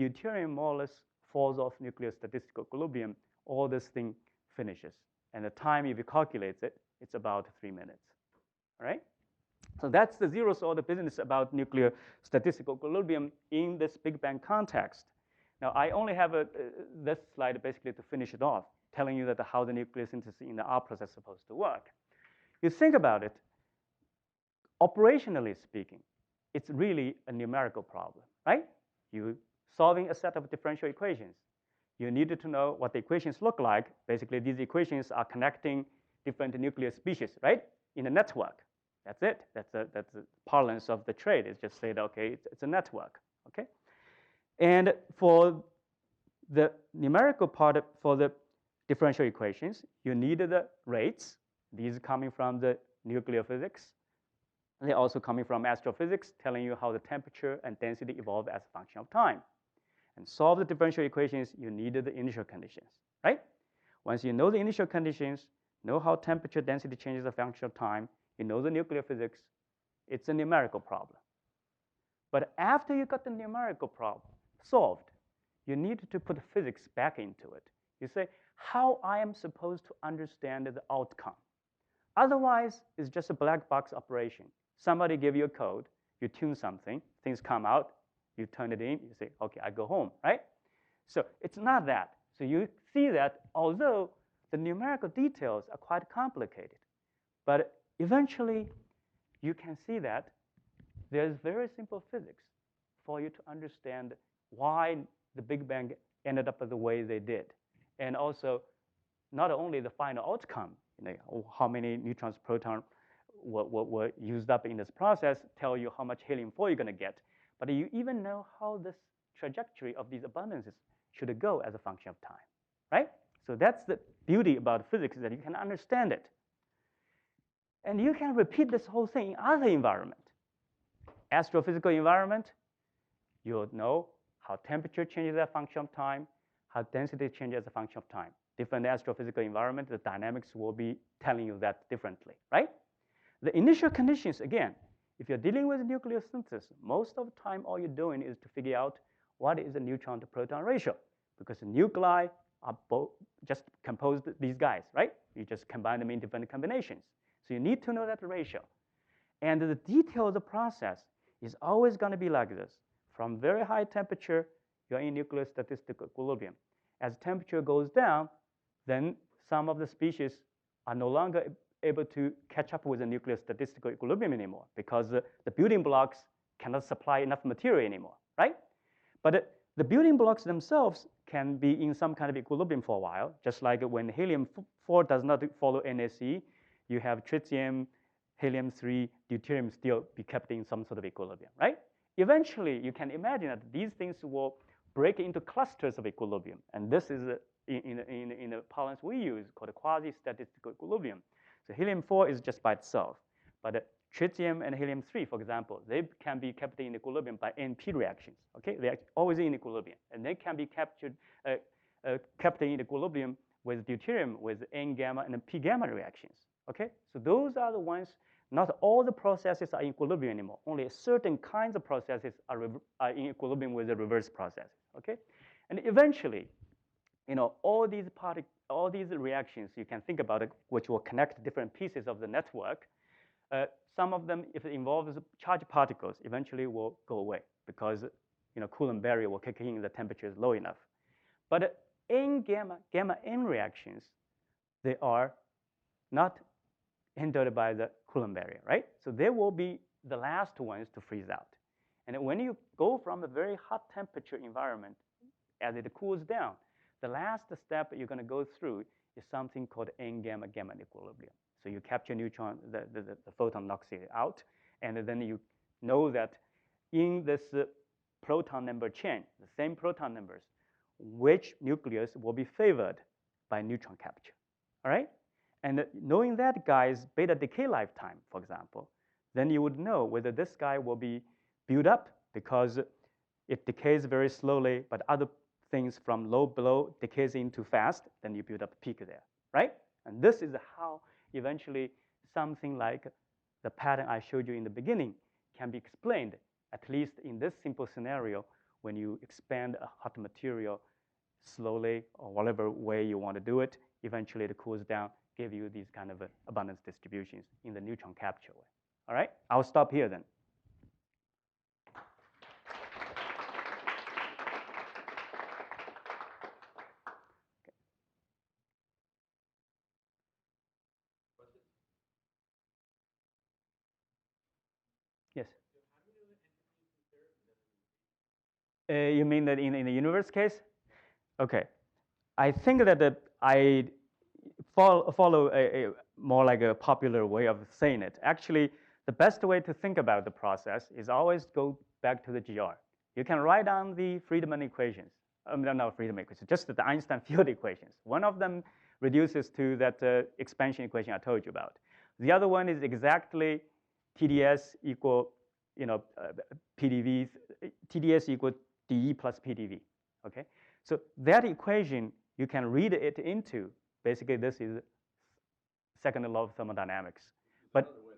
deuterium more or less falls off nuclear statistical equilibrium, all this thing finishes. And the time, if you calculate it, it's about 3 minutes. All right? So that's the zeroth order business about nuclear statistical equilibrium in this Big Bang context. Now, I only have this slide basically to finish it off, telling you that how the nucleosynthesis in the R process is supposed to work. You think about it, operationally speaking, it's really a numerical problem, right? You're solving a set of differential equations. You needed to know what the equations look like. Basically, these equations are connecting different nuclear species, right, in a network. That's it. That's the parlance of the trade. It's just said, okay, it's a network, okay? And for the numerical part, for the differential equations, you need the rates. These are coming from the nuclear physics. They're also coming from astrophysics, telling you how the temperature and density evolve as a function of time. And solve the differential equations, you need the initial conditions, right? Once you know the initial conditions, know how temperature density changes as a function of time, you know the nuclear physics, it's a numerical problem. But after you got the numerical problem solved, you need to put physics back into it. You say, how I am supposed to understand the outcome. Otherwise, it's just a black box operation. Somebody give you a code, you tune something, things come out, you turn it in, you say, okay, I go home, right? So it's not that. So you see that although the numerical details are quite complicated, but eventually you can see that there's very simple physics for you to understand why the Big Bang ended up the way they did. And also, not only the final outcome, how many neutrons, protons were used up in this process, tell you how much helium-4 you're going to get, but you even know how this trajectory of these abundances should go as a function of time, right? So that's the beauty about physics, that you can understand it. And you can repeat this whole thing in other environment. Astrophysical environment, you'll know how temperature changes as a function of time, how density changes as a function of time. Different astrophysical environment, the dynamics will be telling you that differently, right? The initial conditions, again, if you're dealing with nucleosynthesis, most of the time all you're doing is to figure out what is the neutron to proton ratio, because the nuclei are both just composed these guys, right? You just combine them in different combinations. So you need to know that ratio. And the detail of the process is always going to be like this. From very high temperature, you're in nuclear statistical equilibrium. As temperature goes down, then some of the species are no longer able to catch up with the nuclear statistical equilibrium anymore because the building blocks cannot supply enough material anymore, right? But the building blocks themselves can be in some kind of equilibrium for a while, just like when helium-4 does not follow NAC, you have tritium, helium-3, deuterium still be kept in some sort of equilibrium, right? Eventually, you can imagine that these things will break into clusters of equilibrium, and this is in the parlance we use called a quasi-statistical equilibrium. So helium-4 is just by itself, but tritium and helium-3, for example, they can be kept in equilibrium by NP reactions. Okay, they're always in equilibrium, and they can be kept in equilibrium with deuterium with N-gamma and P-gamma reactions. Okay, so those are the ones. Not all the processes are in equilibrium anymore. Only certain kinds of processes are in equilibrium with the reverse processes. Okay, and eventually, all these reactions you can think about it, which will connect different pieces of the network. Some of them, if it involves charged particles, eventually will go away because Coulomb barrier will kick in if the temperature is low enough. But gamma N reactions, they are not hindered by the Coulomb barrier, right? So they will be the last ones to freeze out. And when you go from a very hot temperature environment, as it cools down, the last step you're going to go through is something called N-gamma gamma equilibrium. So you capture neutron, the photon knocks it out, and then you know that in this proton number chain, the same proton numbers, which nucleus will be favored by neutron capture, all right? And knowing that guy's beta decay lifetime, for example, then you would know whether this guy will be built up because it decays very slowly, but other things from low below decays into fast, then you build up a peak there, right? And this is how eventually something like the pattern I showed you in the beginning can be explained, at least in this simple scenario, when you expand a hot material slowly or whatever way you want to do it, eventually it cools down, give you these kind of abundance distributions in the neutron capture way. All right, I'll stop here then. Yes. You mean that in the universe case? Okay. I think that I follow a more like a popular way of saying it. Actually, the best way to think about the process is always go back to the GR. You can write down the Friedmann equations. Not Friedmann equations, just the Einstein field equations. One of them reduces to that expansion equation I told you about. The other one is exactly TDS equal, PdV, TDS equal dE plus PdV, okay? So that equation, you can read it into, basically this is second law of thermodynamics. But another way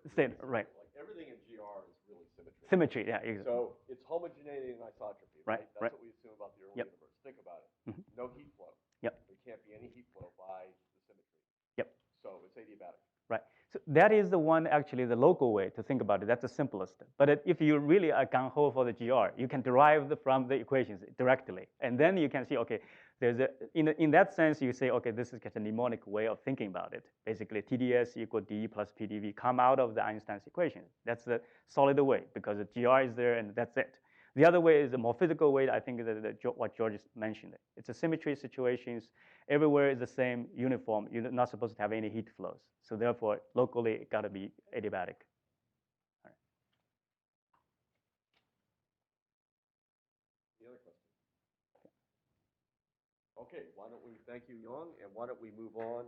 to say it. Right. Like everything in GR is really symmetry. Symmetry, yeah, exactly. So it's homogeneity and isotropy, right? That's what we assume about the early universe. Think about it. No heat flow. Yep. There can't be any heat flow by the symmetry. Yep. So it's adiabatic. Right. So that is the one, actually, the local way to think about it. That's the simplest. But if you really are gung-ho for the GR, you can derive from the equations directly. And then you can see, okay, there's in that sense, you say, okay, this is just a mnemonic way of thinking about it. Basically, TDS equal dE plus PdV come out of the Einstein's equation. That's the solid way because the GR is there and that's it. The other way is a more physical way. I think that what George mentioned. It's a symmetry situations. Everywhere is the same, uniform. You're not supposed to have any heat flows. So therefore, locally, it got to be adiabatic. All right. Any other questions? Okay, why don't we thank you, Yong, and why don't we move on?